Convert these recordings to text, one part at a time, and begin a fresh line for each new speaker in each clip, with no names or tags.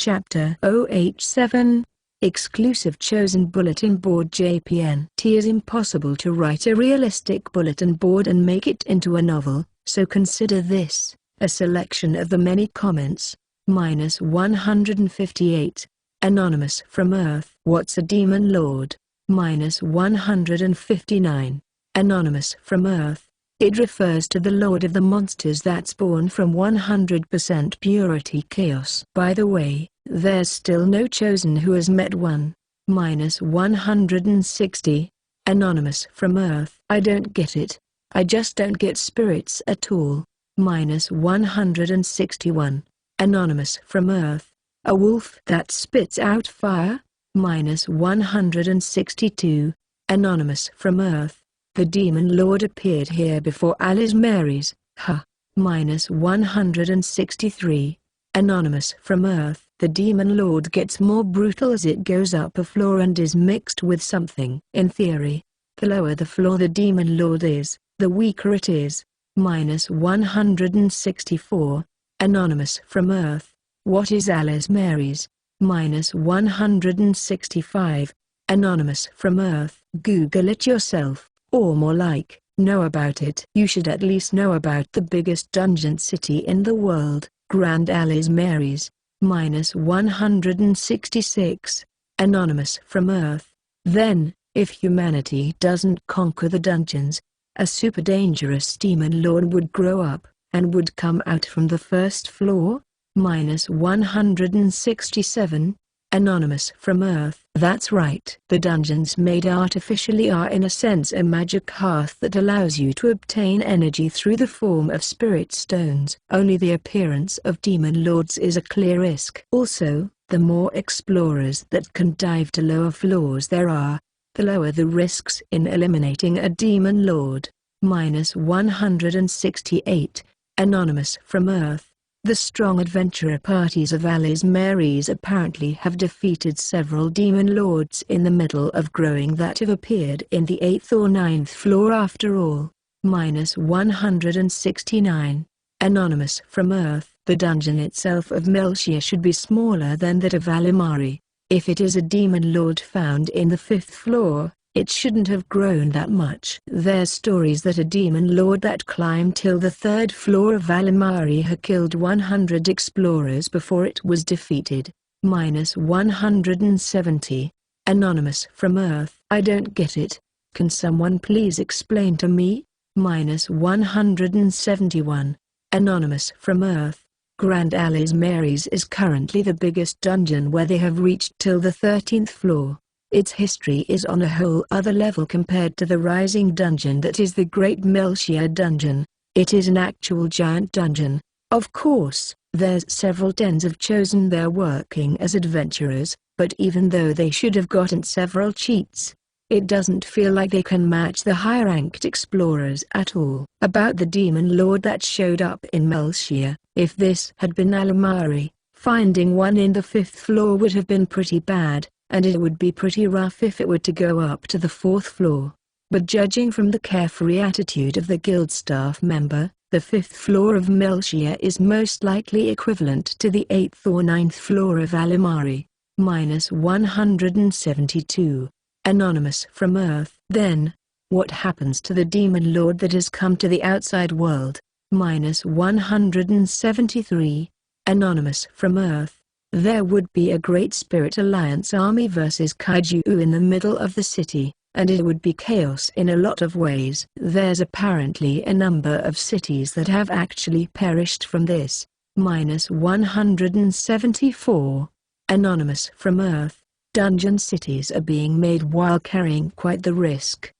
Chapter 087 Exclusive Chosen Bulletin Board JPN. It is impossible to write a realistic bulletin board and make it into a novel, so consider this, a selection of the many comments. -158. Anonymous from Earth. What's a demon lord? -159. Anonymous from Earth. It refers to the lord of the monsters that's born from 100% purity chaos. By the way, there's still no chosen who has met one. -160. Anonymous from Earth. I don't get it. I just don't get spirits at all. -161. Anonymous from Earth. A wolf that spits out fire. -162. Anonymous from Earth. The demon lord appeared here before Alice Mary's. -163. Anonymous from Earth. The demon lord gets more brutal as it goes up a floor and is mixed with something. In theory, the lower the floor the demon lord is, the weaker it is. -164. Anonymous from Earth. What is Alice Mary's? -165. Anonymous from Earth. Google it yourself. Or more like, know about it. You should at least know about the biggest dungeon city in the world, Grand Alice Mary's. -166. Anonymous from Earth. Then, if humanity doesn't conquer the dungeons, a super dangerous demon lord would grow up, and would come out from the first floor. -167. Anonymous from Earth. That's right. The dungeons made artificially are in a sense a magic hearth that allows you to obtain energy through the form of spirit stones. Only the appearance of demon lords is a clear risk. Also, the more explorers that can dive to lower floors there are, the lower the risks in eliminating a demon lord. -168. Anonymous from Earth. The strong adventurer parties of Alice Mary's apparently have defeated several demon lords in the middle of growing that have appeared in the 8th or 9th floor after all. -169. Anonymous from Earth. The dungeon itself of Melchior should be smaller than that of Alimari. If it is a demon lord found in the 5th floor, it shouldn't have grown that much. There's stories that a demon lord that climbed till the 3rd floor of Alimari had killed 100 explorers before it was defeated. -170. Anonymous from Earth. I don't get it. Can someone please explain to me? -171. Anonymous from Earth. Grand Alice Mary's is currently the biggest dungeon where they have reached till the 13th floor. Its history is on a whole other level compared to the rising dungeon that is the Great Melchior Dungeon. It is an actual giant dungeon. Of course, there's several tens of chosen there working as adventurers, but even though they should have gotten several cheats, it doesn't feel like they can match the high-ranked explorers at all. About the demon lord that showed up in Melchior, if this had been Alimari, finding one in the 5th floor would have been pretty bad. And it would be pretty rough if it were to go up to the 4th floor. But judging from the carefree attitude of the guild staff member, the 5th floor of Melchior is most likely equivalent to the 8th or 9th floor of Alimari. -172. Anonymous from Earth. Then, what happens to the demon lord that has come to the outside world? -173. Anonymous from Earth. There would be a Great Spirit Alliance army versus kaiju in the middle of the city, and it would be chaos in a lot of ways. There's apparently a number of cities that have actually perished from this. -174. Anonymous from Earth. Dungeon cities are being made while carrying quite the risk.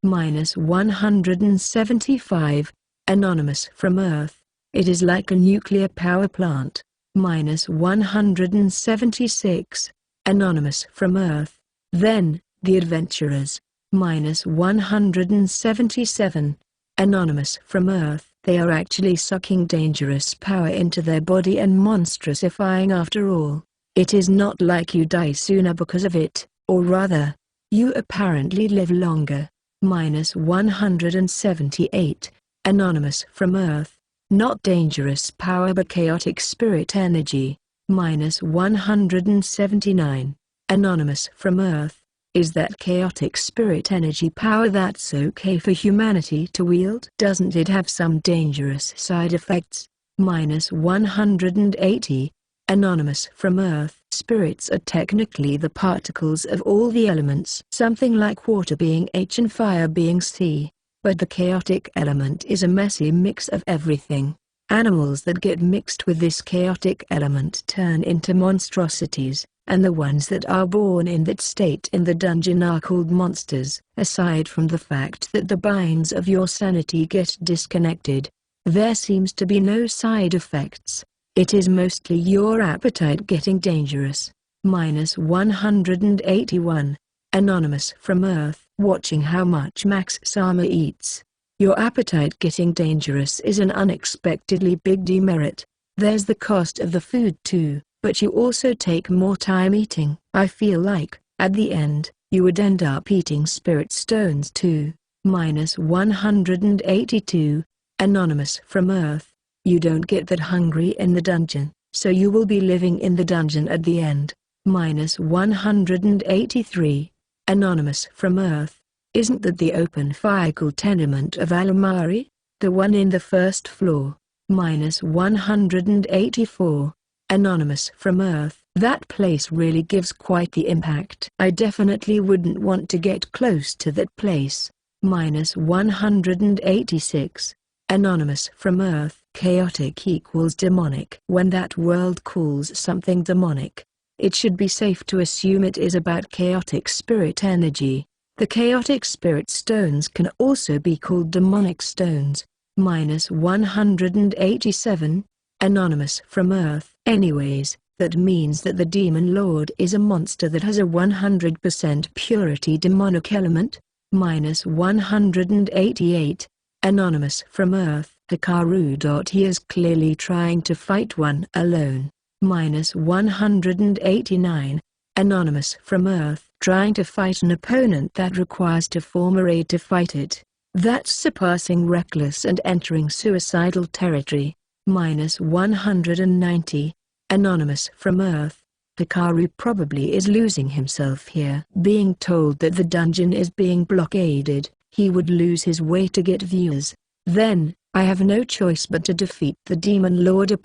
-175. Anonymous from Earth. It is like a nuclear power plant. -176. Anonymous from Earth. Then, the adventurers. -177. Anonymous from Earth. They are actually sucking dangerous power into their body and monstrosifying after all. It is not like you die sooner because of it, or rather, you apparently live longer. -178. Anonymous from Earth. Not dangerous power but chaotic spirit energy. -179. Anonymous from Earth. Is that chaotic spirit energy power that's okay for humanity to wield? Doesn't it have some dangerous side effects? -180. Anonymous from Earth. Spirits are technically the particles of all the elements. Something like water being H and fire being C. But the chaotic element is a messy mix of everything. Animals that get mixed with this chaotic element turn into monstrosities, and the ones that are born in that state in the dungeon are called monsters. Aside from the fact that the binds of your sanity get disconnected, there seems to be no side effects. It is mostly your appetite getting dangerous. -181. Anonymous from Earth. Watching how much Max Sama eats. Your appetite getting dangerous is an unexpectedly big demerit. There's the cost of the food too, but you also take more time eating. I feel like, at the end, you would end up eating spirit stones too. -182. Anonymous from Earth. You don't get that hungry in the dungeon, so you will be living in the dungeon at the end. -183. Anonymous from Earth. Isn't that the open fiacle tenement of Alamari? The one in the first floor? -184. Anonymous from Earth. That place really gives quite the impact. I definitely wouldn't want to get close to that place. -186. Anonymous from Earth. Chaotic equals demonic. When that world calls something demonic, it should be safe to assume it is about chaotic spirit energy. The chaotic spirit stones can also be called demonic stones. -187. Anonymous from Earth. Anyways, that means that the demon lord is a monster that has a 100% purity demonic element. -188. Anonymous from Earth. Hikaru. He is clearly trying to fight one alone. -189. Anonymous from Earth. Trying to fight an opponent that requires to form a raid to fight it. That's surpassing reckless and entering suicidal territory. -190. Anonymous from Earth. Hikaru probably is losing himself here. Being told that the dungeon is being blockaded, he would lose his way to get viewers. Then, I have no choice but to defeat the demon lord or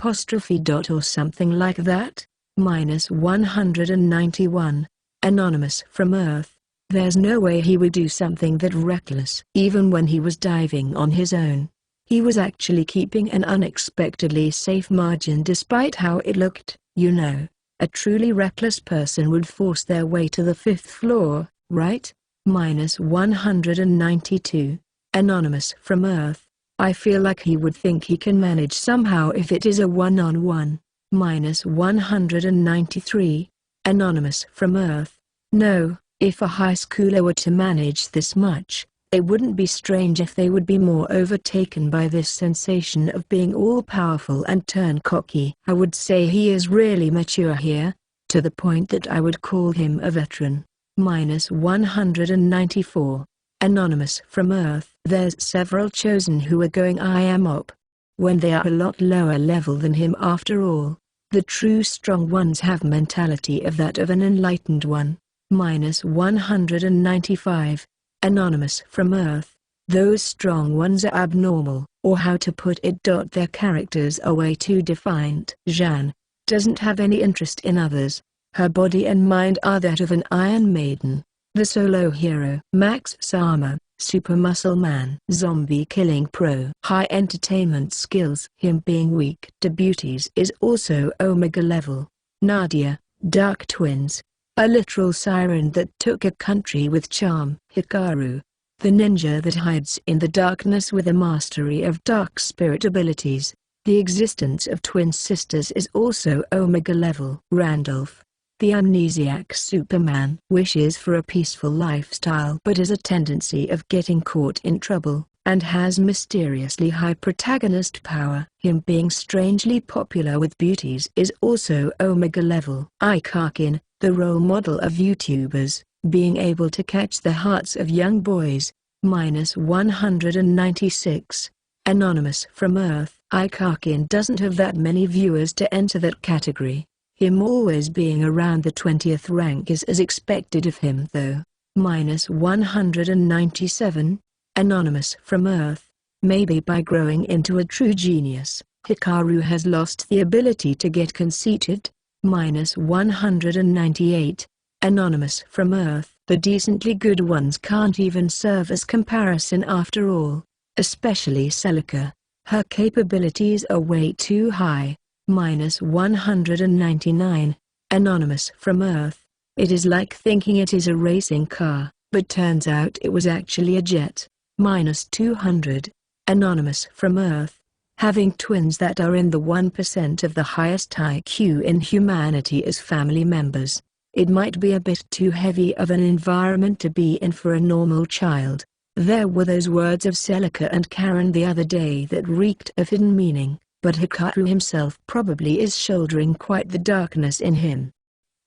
something like that. -191. Anonymous from Earth. There's no way he would do something that reckless. Even when he was diving on his own, he was actually keeping an unexpectedly safe margin despite how it looked. You know, a truly reckless person would force their way to the 5th floor, right? -192. Anonymous from Earth. I feel like he would think he can manage somehow if it is a one-on-one. -193. Anonymous from Earth. No, if a high schooler were to manage this much, it wouldn't be strange if they would be more overtaken by this sensation of being all-powerful and turn cocky. I would say he is really mature here, to the point that I would call him a veteran. -194. Anonymous from Earth. There's several chosen who are going I am up, when they are a lot lower level than him after all. The true strong ones have mentality of that of an enlightened one. -195. Anonymous from Earth. Those strong ones are abnormal, or how to put it. Their characters are way too defined. Jeanne doesn't have any interest in others. Her body and mind are that of an Iron Maiden, the solo hero. Max Sama, super muscle man. Zombie killing pro. High entertainment skills. Him being weak to beauties is also Omega level. Nadia, dark twins. A literal siren that took a country with charm. Hikaru, the ninja that hides in the darkness with a mastery of dark spirit abilities. The existence of twin sisters is also Omega level. Randolph, the amnesiac Superman, wishes for a peaceful lifestyle but has a tendency of getting caught in trouble, and has mysteriously high protagonist power. Him being strangely popular with beauties is also Omega level. Ikakin, the role model of YouTubers, being able to catch the hearts of young boys. -196. Anonymous from Earth. Ikakin doesn't have that many viewers to enter that category. Him always being around the 20th rank is as expected of him though. -197. Anonymous from Earth. Maybe by growing into a true genius, Hikaru has lost the ability to get conceited. -198. Anonymous from Earth. The decently good ones can't even serve as comparison after all. Especially Celica. Her capabilities are way too high. -199. Anonymous from Earth. It is like thinking it is a racing car, but turns out it was actually a jet. -200. Anonymous from Earth. Having twins that are in the 1% of the highest IQ in humanity as family members. It might be a bit too heavy of an environment to be in for a normal child. There were those words of Celica and Karen the other day that reeked of hidden meaning. But Hikaru himself probably is shouldering quite the darkness in him.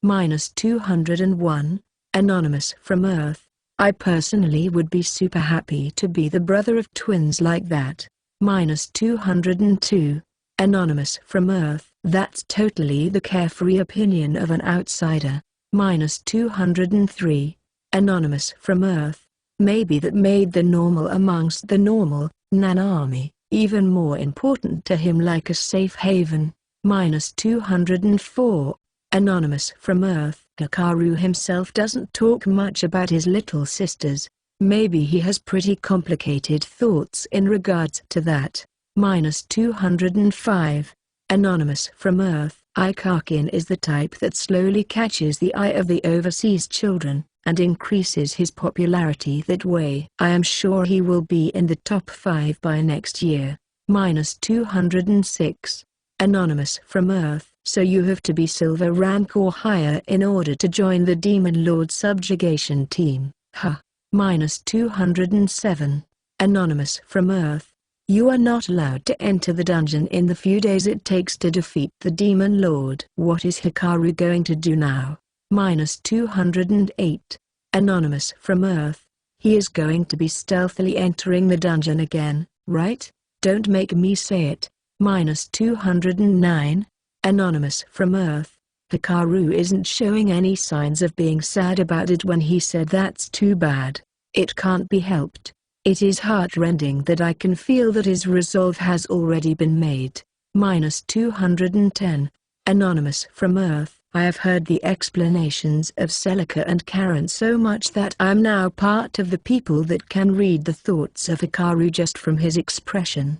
-201. Anonymous from Earth. I personally would be super happy to be the brother of twins like that. -202. Anonymous from Earth. That's totally the carefree opinion of an outsider. -203. Anonymous from Earth. Maybe that made the normal amongst the normal, Nanami, even more important to him, like a safe haven. -204. Anonymous from Earth. Hikaru himself doesn't talk much about his little sisters. Maybe he has pretty complicated thoughts in regards to that. -205. Anonymous from Earth. Ikakin is the type that slowly catches the eye of the overseas children, and increases his popularity that way. I am sure he will be in the top 5 by next year. -206. Anonymous from Earth. So you have to be silver rank or higher in order to join the Demon Lord subjugation team. Ha. -207. Anonymous from Earth. You are not allowed to enter the dungeon in the few days it takes to defeat the Demon Lord. What is Hikaru going to do now? -208. Anonymous from Earth. He is going to be stealthily entering the dungeon again, right? Don't make me say it. -209. Anonymous from Earth. Hikaru isn't showing any signs of being sad about it when he said that's too bad. It can't be helped. It is heart-rending that I can feel that his resolve has already been made. -210. Anonymous from Earth. I have heard the explanations of Celica and Karen so much that I'm now part of the people that can read the thoughts of Hikaru just from his expression.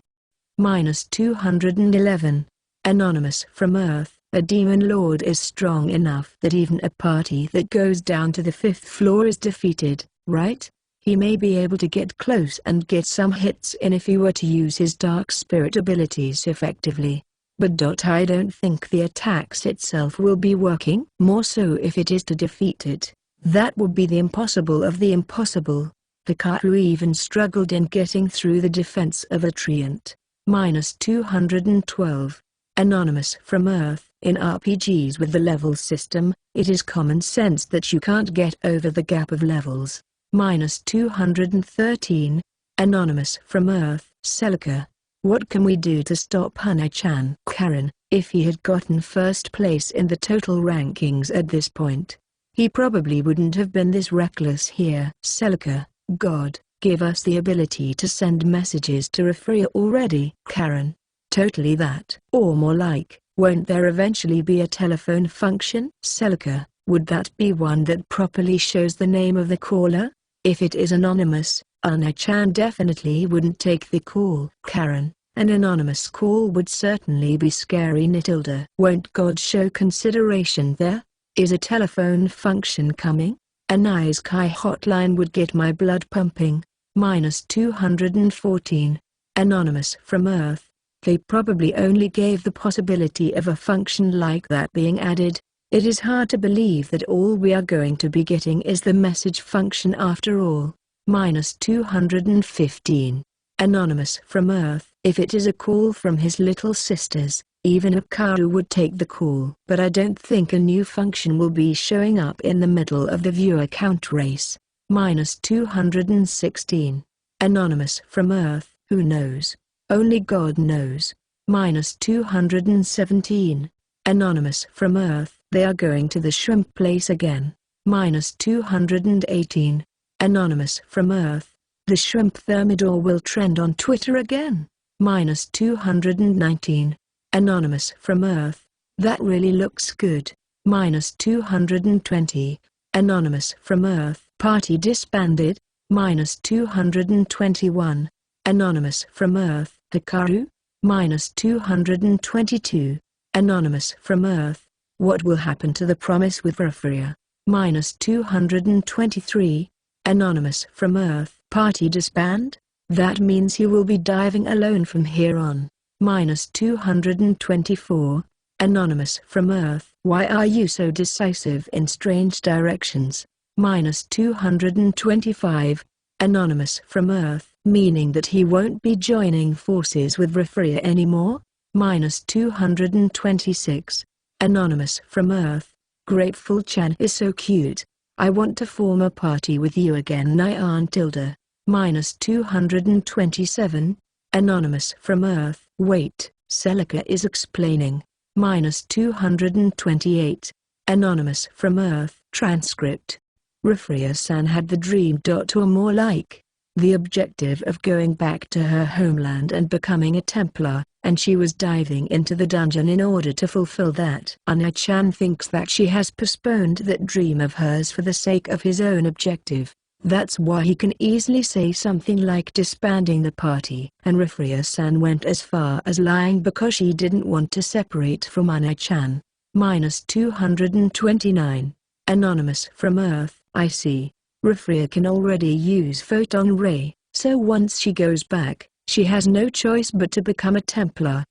-211. Anonymous from Earth. A Demon Lord is strong enough that even a party that goes down to the 5th floor is defeated, right? He may be able to get close and get some hits in if he were to use his Dark Spirit abilities effectively. But I don't think the attacks itself will be working. More so if it is to defeat it. That would be the impossible of the impossible. Hikaru even struggled in getting through the defense of a treant. -212. Anonymous from Earth. In RPGs with the level system, it is common sense that you can't get over the gap of levels. -213. Anonymous from Earth. Celica. What can we do to stop Hana-chan? Karen. If he had gotten first place in the total rankings at this point, he probably wouldn't have been this reckless here. Celica. God, give us the ability to send messages to Refria already. Karen. Totally that. Or more like, won't there eventually be a telephone function? Celica. Would that be one that properly shows the name of the caller? If it is anonymous, Hana-chan definitely wouldn't take the call. Karen. An anonymous call would certainly be scary. Nitilda. Won't God show consideration there? Is a telephone function coming? A nice Kai hotline would get my blood pumping. -214. Anonymous from Earth. They probably only gave the possibility of a function like that being added. It is hard to believe that all we are going to be getting is the message function after all. -215. Anonymous from Earth. If it is a call from his little sisters, even Hikaru would take the call. But I don't think a new function will be showing up in the middle of the viewer count race. -216. Anonymous from Earth. Who knows? Only God knows. -217. Anonymous from Earth. They are going to the shrimp place again. -218. Anonymous from Earth. The shrimp thermidor will trend on Twitter again. -219. Anonymous from Earth. That really looks good. -220. Anonymous from Earth. Party disbanded. -221. Anonymous from Earth. Hikaru. -222. Anonymous from Earth. What will happen to the promise with Refria? -223. Anonymous from Earth. Party disband? That means he will be diving alone from here on. -224. Anonymous from Earth. Why are you so decisive in strange directions? -225. Anonymous from Earth. Meaning that he won't be joining forces with Refria anymore? -226. Anonymous from Earth. Grateful-chan is so cute. I want to form a party with you again, Nyan Tilda. -227. Anonymous from Earth. Wait, Celica is explaining. -228. Anonymous from Earth. Transcript. Refria-san had the dream. Or more like the objective of going back to her homeland and becoming a Templar, and she was diving into the dungeon in order to fulfill that. Anya-chan thinks that she has postponed that dream of hers for the sake of his own objective. That's why he can easily say something like disbanding the party. And Refria-san went as far as lying because she didn't want to separate from Anya-chan. -229. Anonymous from Earth. I see. Refria can already use photon ray, so once she goes back, she has no choice but to become a Templar.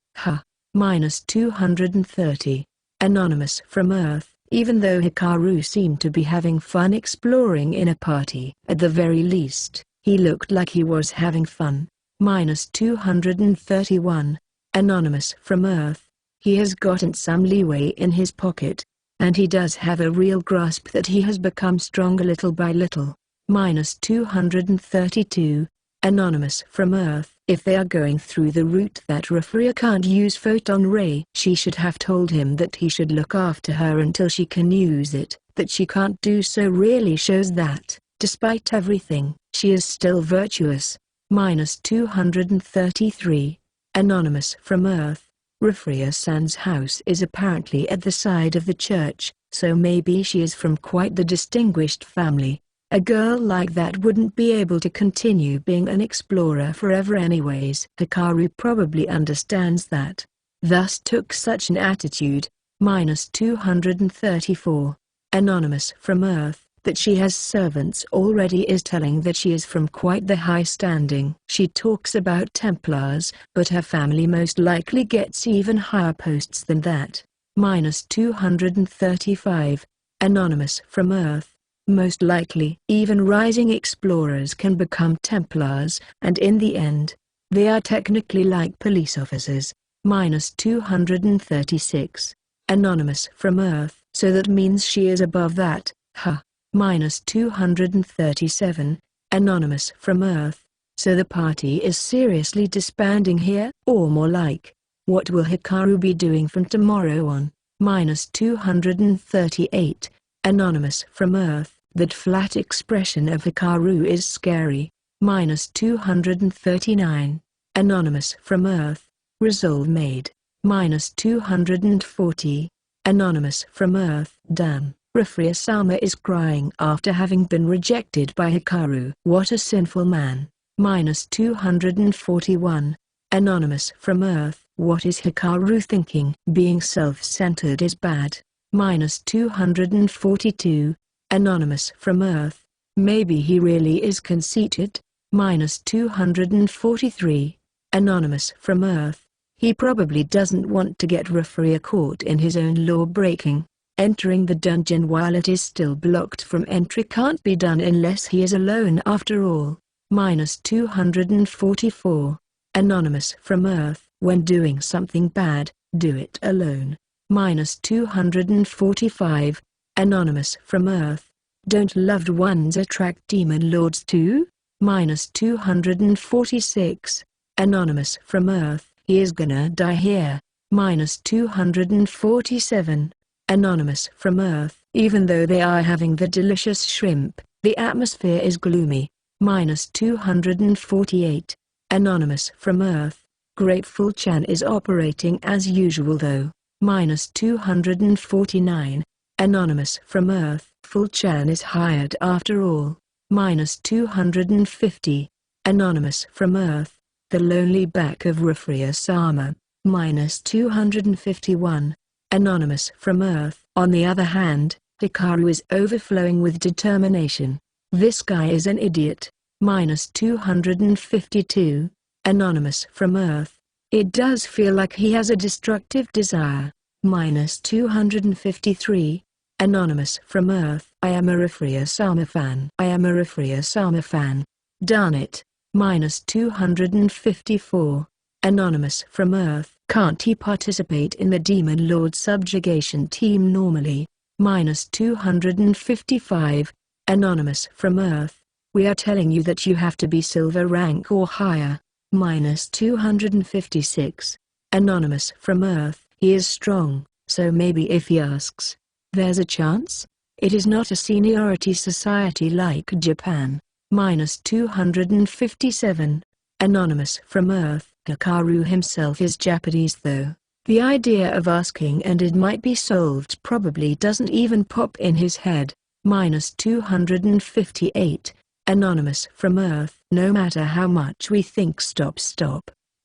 -230. Anonymous from Earth. Even though Hikaru seemed to be having fun exploring in a party, at the very least, he looked like he was having fun. -231. Anonymous from Earth. He has gotten some leeway in his pocket, and he does have a real grasp that he has become stronger little by little. -232. Anonymous from Earth. If they are going through the route that Refria can't use photon ray, she should have told him that he should look after her until she can use it. That she can't do so really shows that, despite everything, she is still virtuous. -233. Anonymous from Earth. Refria-san's house is apparently at the side of the church, so maybe she is from quite the distinguished family. A girl like that wouldn't be able to continue being an explorer forever anyways. Hikaru probably understands that, thus took such an attitude. -234. Anonymous from Earth. That she has servants already is telling that she is from quite the high standing. She talks about Templars, but her family most likely gets even higher posts than that. -235. Anonymous from Earth. Most likely, even rising explorers can become Templars, and in the end, they are technically like police officers. -236. Anonymous from Earth. So that means she is above that, huh? -237. Anonymous from Earth. So the party is seriously disbanding here? Or more like, what will Hikaru be doing from tomorrow on? -238. Anonymous from Earth. That flat expression of Hikaru is scary. -239. Anonymous from Earth. Resolve made. -240. Anonymous from Earth. Damn, Refria-sama is crying after having been rejected by Hikaru. What a sinful man. -241. Anonymous from Earth. What is Hikaru thinking? Being self-centered is bad. -242. Anonymous from Earth. Maybe he really is conceited. -243. Anonymous from Earth. He probably doesn't want to get Refria caught in his own law-breaking. Entering the dungeon while it is still blocked from entry can't be done unless he is alone after all. -244. Anonymous from Earth. When doing something bad, do it alone. -245. Anonymous from Earth. Don't loved ones attract demon lords too? -246. Anonymous from Earth. He is gonna die here. -247. Anonymous from Earth. Even though they are having the delicious shrimp, the atmosphere is gloomy. -248. Anonymous from Earth. Grateful Chan is operating as usual though. -249. Anonymous from Earth. Full Chan is hired after all. -250. Anonymous from Earth. The lonely back of Rafria-sama. -251. Anonymous from Earth. On the other hand, Hikaru is overflowing with determination. This guy is an idiot. -252. Anonymous from Earth. It does feel like he has a destructive desire. -253. Anonymous from Earth. I am a Rafria-sama fan. I am a Rafria-sama fan. Darn it. -254. Anonymous from Earth. Can't he participate in the Demon Lord subjugation team normally? -255. Anonymous from Earth. We are telling you that you have to be silver rank or higher. -256. Anonymous from Earth. He is strong, so maybe if he asks, there's a chance? It is not a seniority society like Japan. -257. Anonymous from Earth. Hikaru himself is Japanese though. The idea of asking and it might be solved probably doesn't even pop in his head. -258. Anonymous from Earth. No matter how much we think stop.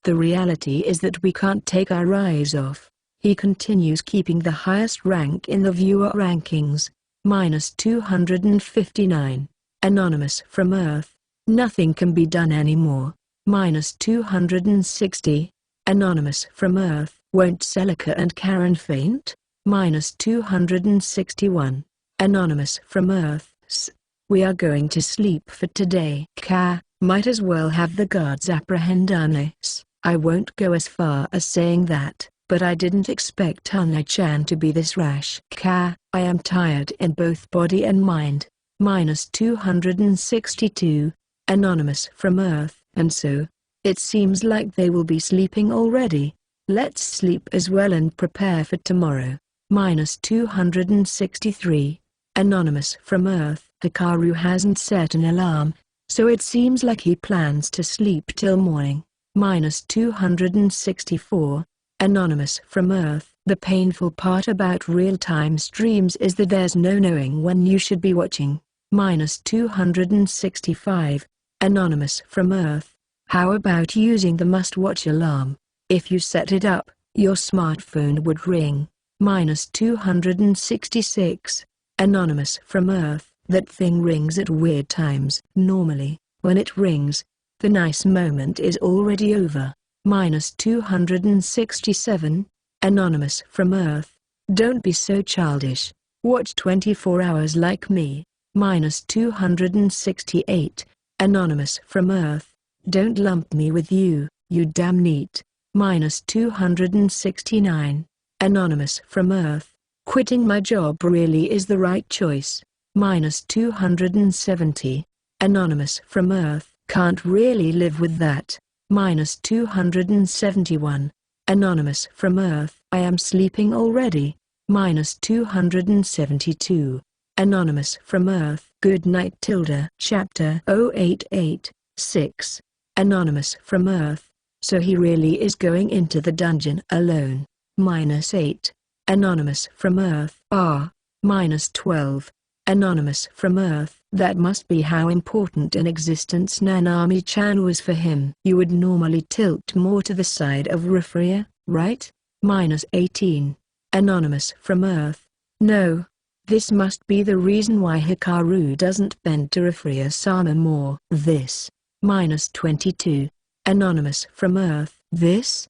The reality is that we can't take our eyes off. He continues keeping the highest rank in the viewer rankings. -259. Anonymous from Earth. Nothing can be done anymore. -260. Anonymous from Earth. Won't Celica and Karen faint? -261. Anonymous from Earth. We are going to sleep for today. Might as well have the guards apprehend us. I won't go as far as saying that, but I didn't expect Hana-chan to be this rash. I am tired in both body and mind. -262. Anonymous from Earth. And so, it seems like they will be sleeping already. Let's sleep as well and prepare for tomorrow. -263. Anonymous from Earth. Hikaru hasn't set an alarm, so it seems like he plans to sleep till morning. -264. Anonymous from Earth. The painful part about real-time streams is that there's no knowing when you should be watching. -265. Anonymous from Earth. How about using the must-watch alarm? If you set it up, your smartphone would ring. -266. Anonymous from Earth. That thing rings at weird times. Normally, when it rings, the nice moment is already over. -267. Anonymous from Earth. Don't be so childish. Watch 24 hours like me. -268. Anonymous from Earth. Don't lump me with you, you damn neat. -269. Anonymous from Earth. Quitting my job really is the right choice. -270. Anonymous from Earth. Can't really live with that. -271. Anonymous from Earth. I am sleeping already. -272. Anonymous from Earth. Good night tilde. Chapter 0886. Anonymous from Earth. So he really is going into the dungeon alone. -8. Anonymous from Earth. -12. Anonymous from Earth. That must be how important an existence Nanami-chan was for him. You would normally tilt more to the side of Rafria, right? -18. Anonymous from Earth. No. This must be the reason why Hikaru doesn't bend to Rafria-sama more. This. -22. Anonymous from Earth. This?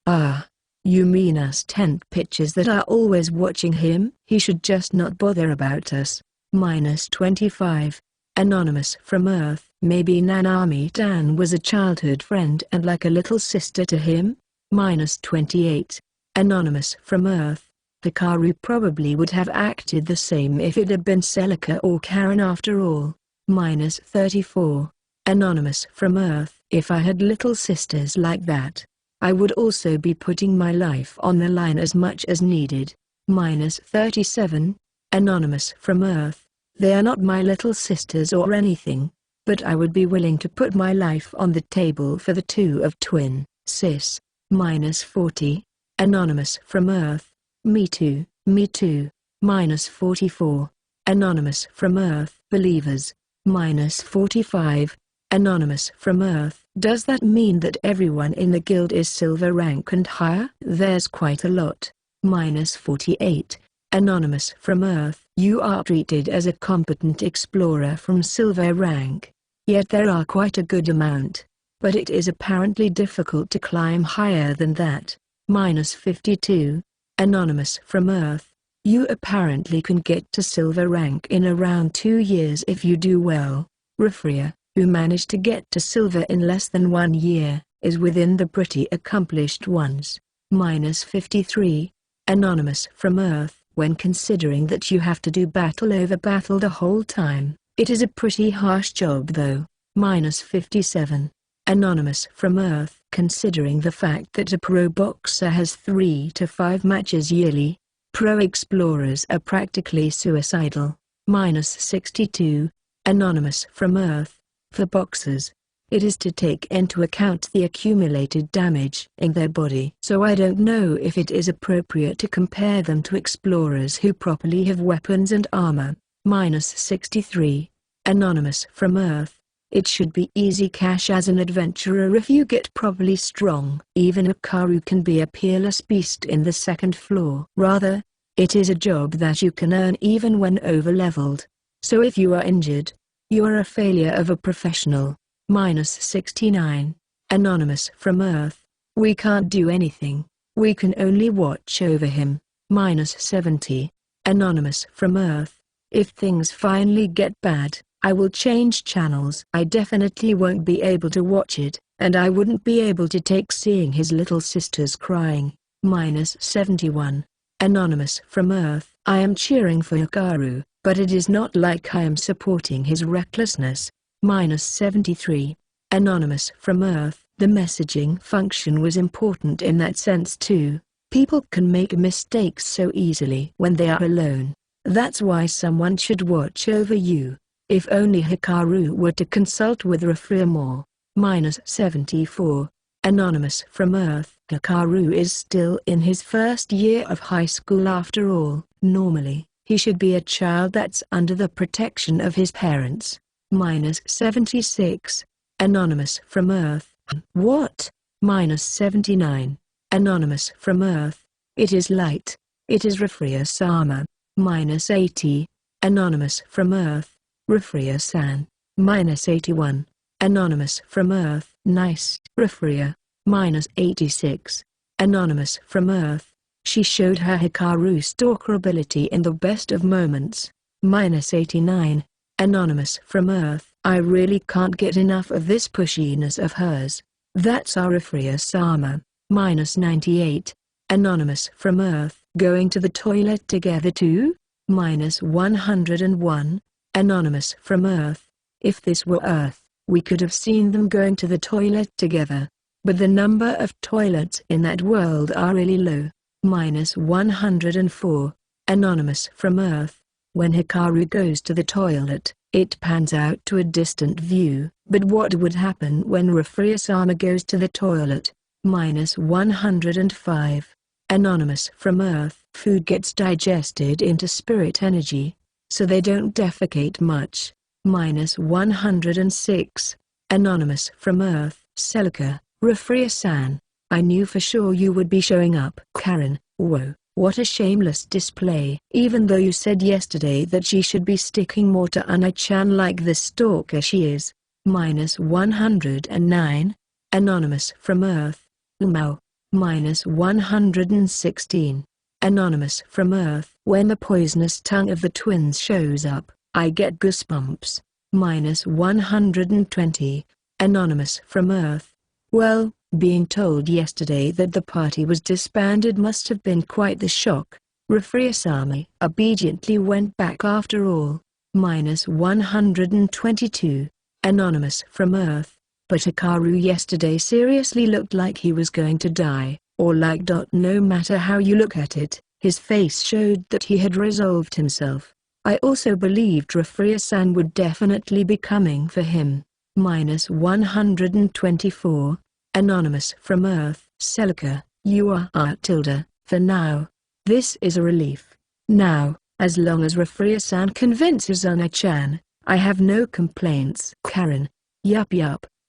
You mean us tent pitchers that are always watching him? He should just not bother about us. -25. Anonymous from Earth. Maybe Nanami-tan was a childhood friend and like a little sister to him? -28. Anonymous from Earth. Hikaru probably would have acted the same if it had been Celica or Karen after all. -34. Anonymous from Earth. If I had little sisters like that, I would also be putting my life on the line as much as needed. -37. Anonymous from Earth. They are not my little sisters or anything, but I would be willing to put my life on the table for the two of twin sis. -40. Anonymous from Earth. Me too, me too. -44. Anonymous from Earth. Believers. -45. Anonymous from Earth. Does that mean that everyone in the guild is silver rank and higher? There's quite a lot. -48. Anonymous from Earth. You are treated as a competent explorer from silver rank. Yet there are quite a good amount. But it is apparently difficult to climb higher than that. -52. Anonymous from Earth. You apparently can get to silver rank in around 2 years if you do well. Rafria, who managed to get to silver in less than 1 year, is within the pretty accomplished ones. -53. Anonymous from Earth. When considering that you have to do battle over battle the whole time, it is a pretty harsh job though. -57. Anonymous from Earth. Considering the fact that a pro boxer has 3 to 5 matches yearly, pro explorers are practically suicidal. -62. Anonymous from Earth. For boxers, it is to take into account the accumulated damage in their body. So I don't know if it is appropriate to compare them to explorers who properly have weapons and armor. -63. Anonymous from Earth. It should be easy cash as an adventurer if you get properly strong. Even Hikaru can be a peerless beast in the second floor. Rather, it is a job that you can earn even when overleveled. So if you are injured, you are a failure of a professional. -69. Anonymous from Earth. We can't do anything. We can only watch over him. -70. Anonymous from Earth. If things finally get bad, I will change channels. I definitely won't be able to watch it, and I wouldn't be able to take seeing his little sisters crying. -71. Anonymous from Earth. I am cheering for Hikaru, but it is not like I am supporting his recklessness. -73. Anonymous from Earth. The messaging function was important in that sense too. People can make mistakes so easily when they are alone. That's why someone should watch over you. If only Hikaru were to consult with Rafria more. -74. Anonymous from Earth. Hikaru is still in his first year of high school after all. Normally, he should be a child that's under the protection of his parents. -76. Anonymous from Earth. What? -79. Anonymous from Earth. It is light. It is Rafria-sama. -80. Anonymous from Earth. Rafria-san. -81. Anonymous from Earth. Nice. Rafria. -86. Anonymous from Earth. She showed her Hikaru stalker ability in the best of moments. -89. Anonymous from Earth. I really can't get enough of this pushiness of hers. That's our Rafria-sama. -98. Anonymous from Earth. Going to the toilet together too? -101. Anonymous from Earth. If this were Earth, we could have seen them going to the toilet together. But the number of toilets in that world are really low. -104. Anonymous from Earth. When Hikaru goes to the toilet, it pans out to a distant view. But what would happen when Rafria-sama goes to the toilet? -105. Anonymous from Earth. Food gets digested into spirit energy, so they don't defecate much. -106. Anonymous from Earth. Celica. Rafria-san. I knew for sure you would be showing up. Karen. Whoa, what a shameless display. Even though you said yesterday that she should be sticking more to Anai-chan like the stalker she is. -109. Anonymous from Earth. Umao. -116. Anonymous from Earth. When the poisonous tongue of the twins shows up, I get goosebumps. -120. Anonymous from Earth. Well, being told yesterday that the party was disbanded must have been quite the shock. Rafria-sama obediently went back after all. -122. Anonymous from Earth. but Hikaru yesterday seriously looked like he was going to die, or like. No matter how you look at it, his face showed that he had resolved himself. I also believed Rafria-san would definitely be coming for him. -124. Anonymous from Earth. Celica, you are tilde, for now. This is a relief. Now, as long as Rafria-san convinces Una-chan, I have no complaints. Karen. Yup.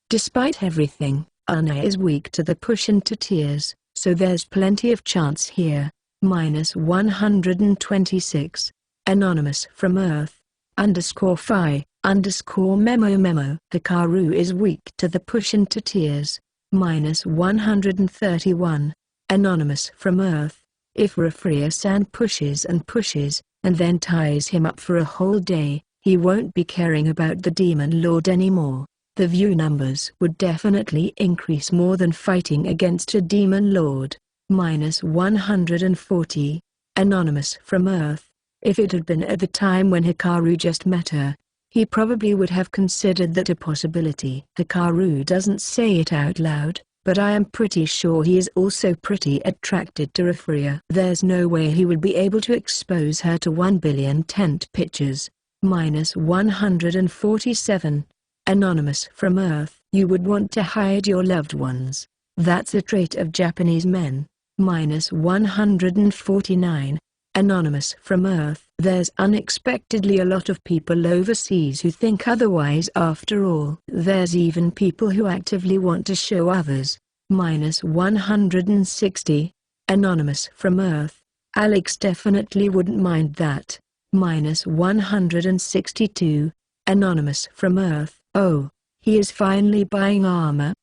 Despite everything, Una is weak to the push and to tears, so there's plenty of chance here. -126. Anonymous from Earth. _phi, _memo. Hikaru is weak to the push and to tears. -131. Anonymous from Earth. If Rafria-san pushes and pushes, and then ties him up for a whole day, he won't be caring about the Demon Lord anymore. The view numbers would definitely increase more than fighting against a Demon Lord. -140. Anonymous from Earth. If it had been at the time when Hikaru just met her, he probably would have considered that a possibility. Hikaru doesn't say it out loud, but I am pretty sure he is also pretty attracted to Rafria. There's no way he would be able to expose her to 1 billion tent pictures. -147. Anonymous from Earth. You would want to hide your loved ones. That's a trait of Japanese men. -149. Anonymous from Earth. There's unexpectedly a lot of people overseas who think otherwise after all. There's even people who actively want to show others. -160. Anonymous from Earth. Alex definitely wouldn't mind that. -162. Anonymous from Earth. Oh, he is finally buying armor.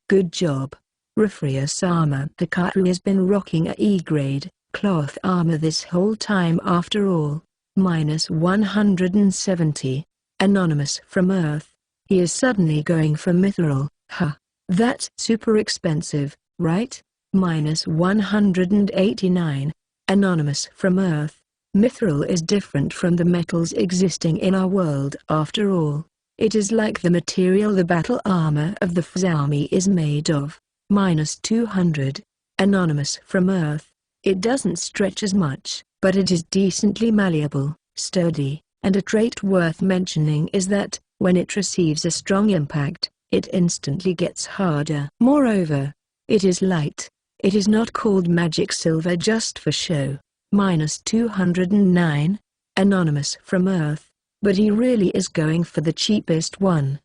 Good job. Rafria-sama. Hikaru has been rocking a E-grade cloth armor this whole time after all. -170. Anonymous from Earth. He is suddenly going for mithril. That's super expensive, right? -189. Anonymous from Earth. Mithril is different from the metals existing in our world after all. It is like the material the battle armor of the Fuzami is made of. -200. Anonymous from Earth. It doesn't stretch as much, but it is decently malleable, sturdy, and a trait worth mentioning is that, when it receives a strong impact, it instantly gets harder. Moreover, it is light. It is not called magic silver just for show. -209. Anonymous from Earth. But he really is going for the cheapest one.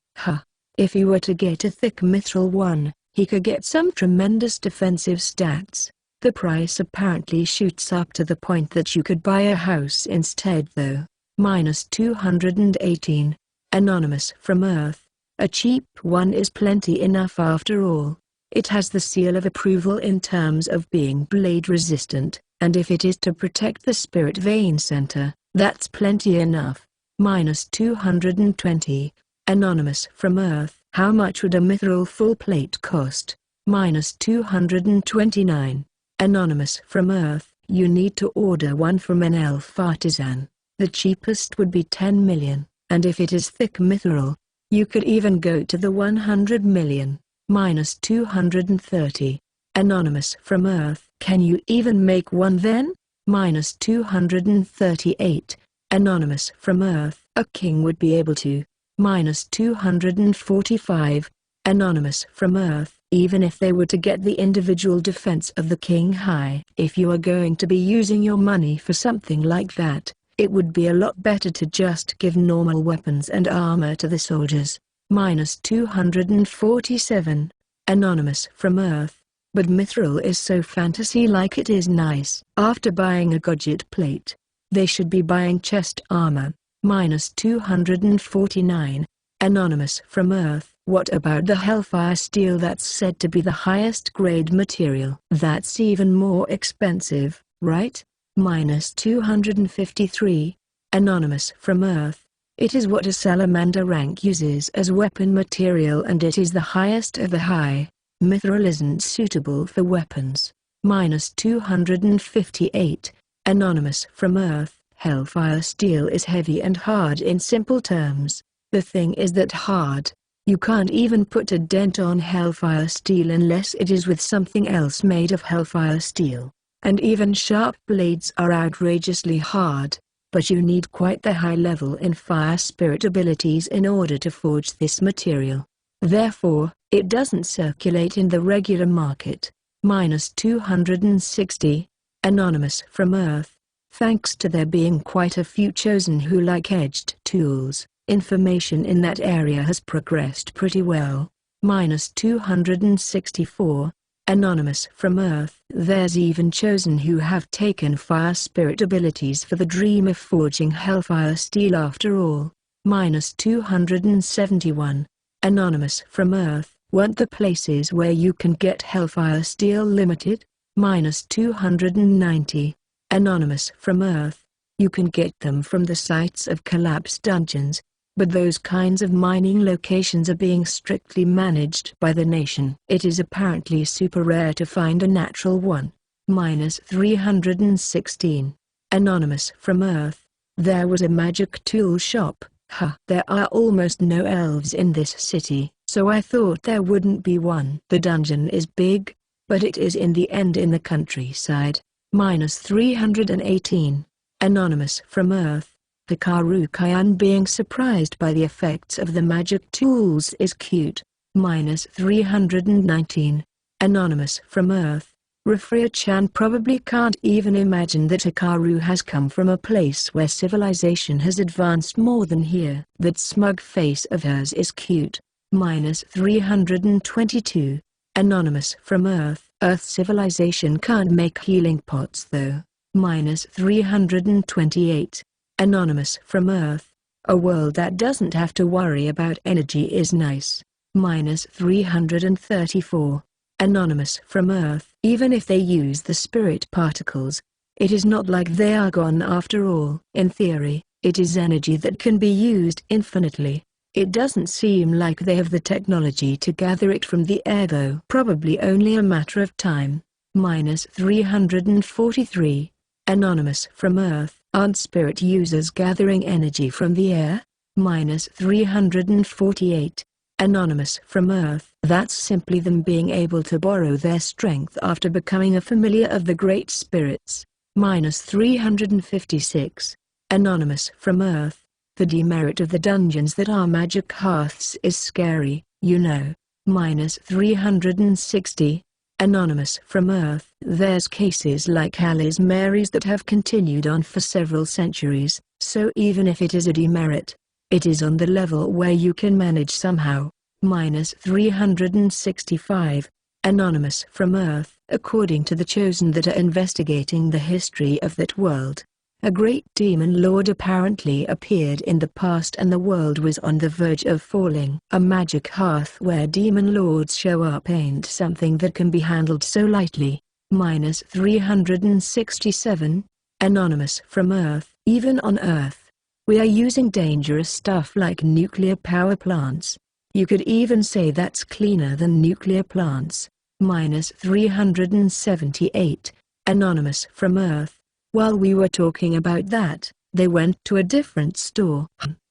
If he were to get a thick mithril one, he could get some tremendous defensive stats. The price apparently shoots up to the point that you could buy a house instead though. -218. Anonymous from Earth. A cheap one is plenty enough after all. It has the seal of approval in terms of being blade resistant, and if it is to protect the spirit vein center, that's plenty enough. -220. Anonymous from Earth. How much would a mithril full plate cost? -229. Anonymous from Earth. You need to order one from an elf artisan. The cheapest would be 10 million, and if it is thick mithril, you could even go to the 100 million. -230. Anonymous from Earth. Can you even make one then? -238. Anonymous from Earth. A king would be able to. -245. Anonymous from Earth. Even if they were to get the individual defense of the king high. If you are going to be using your money for something like that, it would be a lot better to just give normal weapons and armor to the soldiers. -247. Anonymous from Earth. But mithril is so fantasy-like it is nice. After buying a gadget plate, they should be buying chest armor. -249. Anonymous from Earth. What about the Hellfire Steel that's said to be the highest grade material? That's even more expensive, right? -253. Anonymous from Earth. It is what a salamander rank uses as weapon material and it is the highest of the high. Mithril isn't suitable for weapons. -258. Anonymous from Earth. Hellfire Steel is heavy and hard in simple terms. The thing is that hard You can't even put a dent on hellfire steel unless it is with something else made of hellfire steel. And even sharp blades are outrageously hard, but you need quite the high level in fire spirit abilities in order to forge this material. Therefore, it doesn't circulate in the regular market. -260. Anonymous from Earth. Thanks to there being quite a few chosen who like edged tools, information in that area has progressed pretty well. -264. Anonymous from Earth. There's even chosen who have taken fire spirit abilities for the dream of forging hellfire steel after all. -271. Anonymous from Earth. Weren't the places where you can get hellfire steel limited? -290. Anonymous from Earth. You can get them from the sites of collapsed dungeons, but those kinds of mining locations are being strictly managed by the nation. It is apparently super rare to find a natural one. -316. Anonymous from Earth. There was a magic tool shop. There are almost no elves in this city, so I thought there wouldn't be one. The dungeon is big, but it is in the end in the countryside. -318. Anonymous from Earth. Hikaru-chan being surprised by the effects of the magic tools is cute. -319. Anonymous from Earth. Refria-chan probably can't even imagine that Hikaru has come from a place where civilization has advanced more than here. That smug face of hers is cute. -322. Anonymous from Earth. Earth civilization can't make healing pots though. -328. Anonymous from Earth. A world that doesn't have to worry about energy is nice. -334. Anonymous from Earth. Even if they use the spirit particles, it is not like they are gone after all. In theory, it is energy that can be used infinitely. It doesn't seem like they have the technology to gather it from the air though. Probably only a matter of time. -343. Anonymous from Earth. Aren't spirit users gathering energy from the air? -348. Anonymous from Earth. That's simply them being able to borrow their strength after becoming a familiar of the great spirits. -356. Anonymous from Earth. The demerit of the dungeons that are magic hearths is scary, you know. -360. Anonymous from Earth. There's cases like Alice Mary's that have continued on for several centuries, so even if it is a demerit, it is on the level where you can manage somehow. -365. Anonymous from Earth. According to the chosen that are investigating the history of that world, a great demon lord apparently appeared in the past and the world was on the verge of falling. A magic hearth where demon lords show up ain't something that can be handled so lightly. -367. Anonymous from Earth. Even on Earth, we are using dangerous stuff like nuclear power plants. You could even say that's cleaner than nuclear plants. -378. Anonymous from Earth. While we were talking about that, they went to a different store.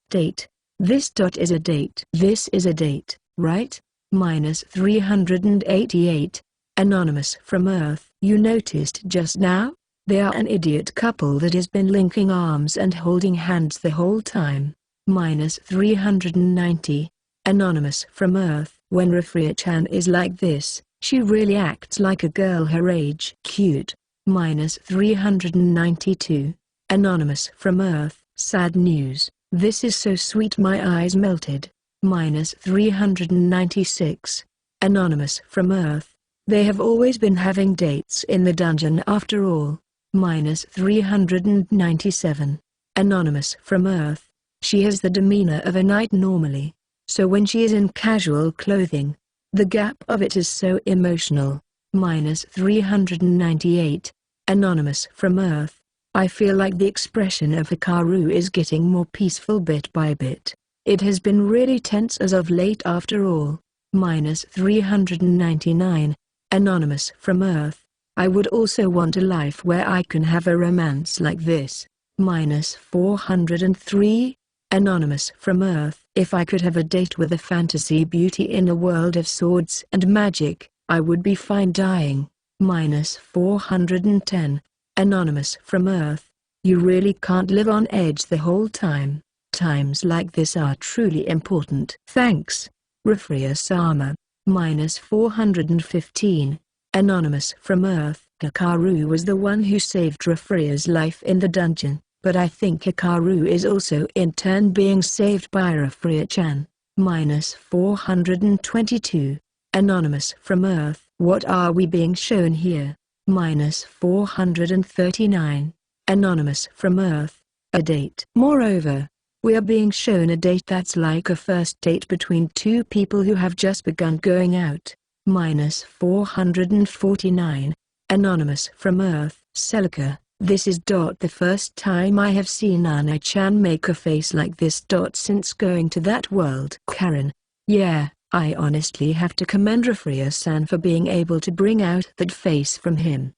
Date. This dot is a date. This is a date, right? -388. Anonymous from Earth. You noticed just now? They are an idiot couple that has been linking arms and holding hands the whole time. -390. Anonymous from Earth. When Refria-chan is like this, she really acts like a girl her age. Cute. -392. Anonymous from Earth. Sad news. This is so sweet my eyes melted. -396. Anonymous from Earth. They have always been having dates in the dungeon after all. -397. Anonymous from Earth. She has the demeanor of a knight normally, so when she is in casual clothing, the gap of it is so emotional. -398. Anonymous from Earth. I feel like the expression of Hikaru is getting more peaceful bit by bit. It has been really tense as of late after all. -399. Anonymous from Earth. I would also want a life where I can have a romance like this. -403. Anonymous from Earth. If I could have a date with a fantasy beauty in a world of swords and magic, I would be fine dying. -410. Anonymous from Earth. You really can't live on edge the whole time. Times like this are truly important. Thanks. Refria-sama. -415. Anonymous from Earth. Hikaru was the one who saved Refria's life in the dungeon, but I think Hikaru is also in turn being saved by Refria-chan. -422. Anonymous from Earth. What are we being shown here? -439. Anonymous from Earth. A date. Moreover, we are being shown a date that's like a first date between two people who have just begun going out. -449. Anonymous from Earth. Celica, this is the first time I have seen Anai-chan make a face like this. Since going to that world. Karen. Yeah, I honestly have to commend Refria-san for being able to bring out that face from him.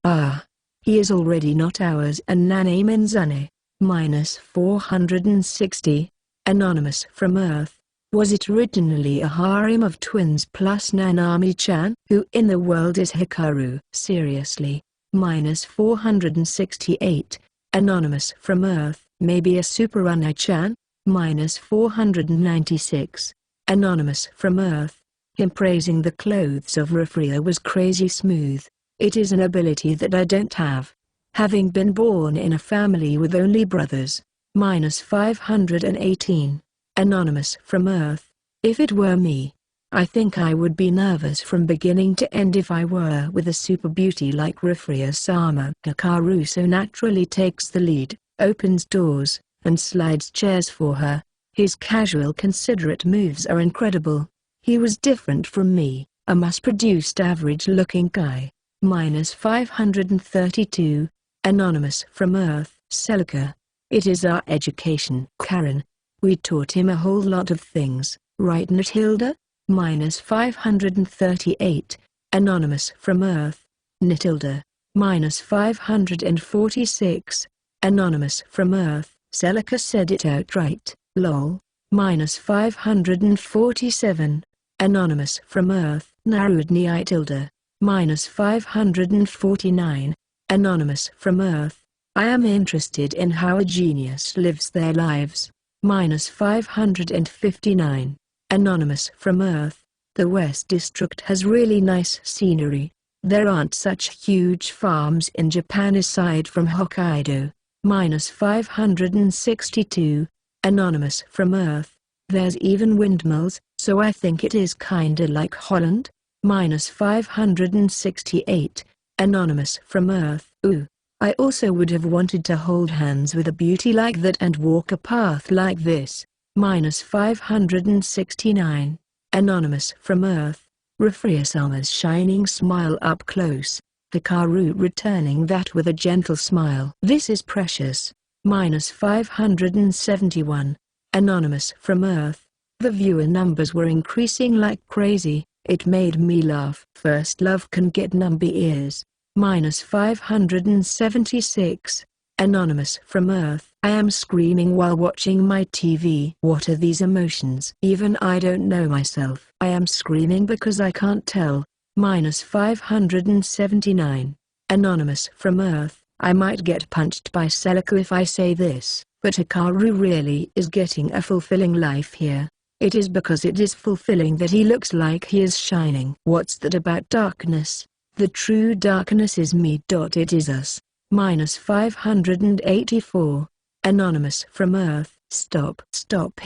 He is already not ours. And Nane Minzane. -460. Anonymous from Earth. Was it originally a harem of twins plus Nanami-chan? Who in the world is Hikaru? Seriously. -468. Anonymous from Earth. Maybe a super Anai-chan? -496. Anonymous from Earth. Him praising the clothes of Refria was crazy smooth. It is an ability that I don't have, having been born in a family with only brothers. -518. Anonymous from Earth. If it were me, I think I would be nervous from beginning to end if I were with a super beauty like Refria-sama. Hikaru so naturally takes the lead, opens doors, and slides chairs for her. His casual considerate moves are incredible. He was different from me, a mass-produced average-looking guy. -532. Anonymous from Earth. Celica. It is our education. Karen. We taught him a whole lot of things, right Nithilda? -538. Anonymous from Earth. Nithilda. -546. Anonymous from Earth. Celica said it outright, lol. -547. Anonymous from Earth. Narudni Tilda. -549. Anonymous from Earth. I am interested in how a genius lives their lives. -559. Anonymous from Earth. The West District has really nice scenery. There aren't such huge farms in Japan aside from Hokkaido. -562. Anonymous from Earth. There's even windmills, so I think it is kinda like Holland. -568. Anonymous from Earth. Ooh. I also would have wanted to hold hands with a beauty like that and walk a path like this. -569. Anonymous from Earth. Refria-sama's shining smile up close. Hikaru returning that with a gentle smile. This is precious. -571. Anonymous from Earth. The viewer numbers were increasing like crazy. It made me laugh. First love can get numby ears. -576. Anonymous from Earth. I am screaming while watching my TV. What are these emotions? Even I don't know myself. I am screaming because I can't tell. -579. Anonymous from Earth. I might get punched by Celica if I say this, but Hikaru really is getting a fulfilling life here. It is because it is fulfilling that he looks like he is shining. What's that about darkness? The true darkness is me. It is us. -584. Anonymous from Earth. Stop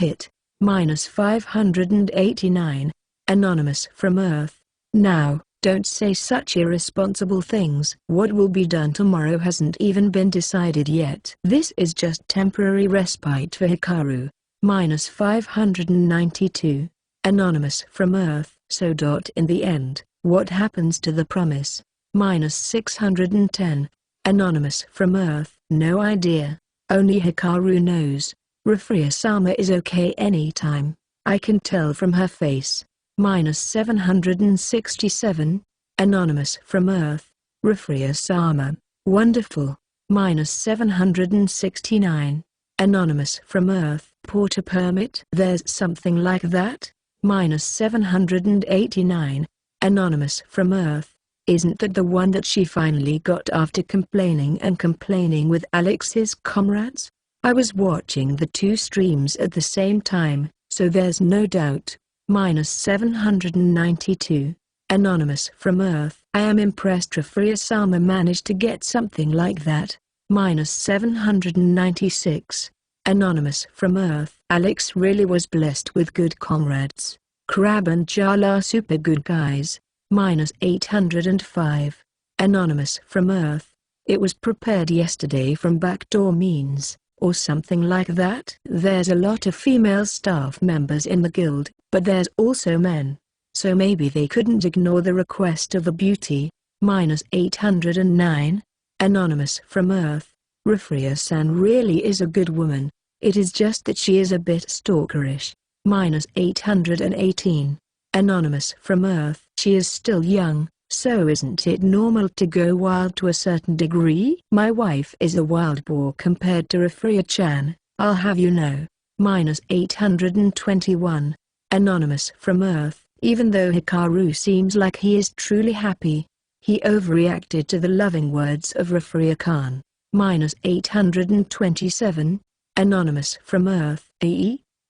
it. -589. Anonymous from Earth. Now, don't say such irresponsible things. What will be done tomorrow hasn't even been decided yet. This is just temporary respite for Hikaru. -592. Anonymous from Earth. So in the end, what happens to the promise? -610. Anonymous from Earth. No idea. Only Hikaru knows. Refria-sama is okay anytime. I can tell from her face. -767. Anonymous from Earth. Refria-sama. Wonderful. -769. Anonymous from Earth. Porter permit? There's something like that? -789. Anonymous from Earth. Isn't that the one that she finally got after complaining and complaining with Alex's comrades? I was watching the two streams at the same time, so there's no doubt. -792. Anonymous from Earth. I am impressed Refuria-sama managed to get something like that. -796. Anonymous from Earth. Alex really was blessed with good comrades. Crab and Jar are super good guys. -805. Anonymous from Earth. It was prepared yesterday from backdoor means, or something like that. There's a lot of female staff members in the guild, but there's also men. So maybe they couldn't ignore the request of a beauty. -809. Anonymous from Earth. Refuria-san really is a good woman. It is just that she is a bit stalkerish. -818. Anonymous from Earth. She is still young, so isn't it normal to go wild to a certain degree? My wife is a wild boar compared to Refuria-chan, I'll have you know. -821. Anonymous from Earth. Even though Hikaru seems like he is truly happy, he overreacted to the loving words of Refuria-kan. -827. Anonymous from Earth.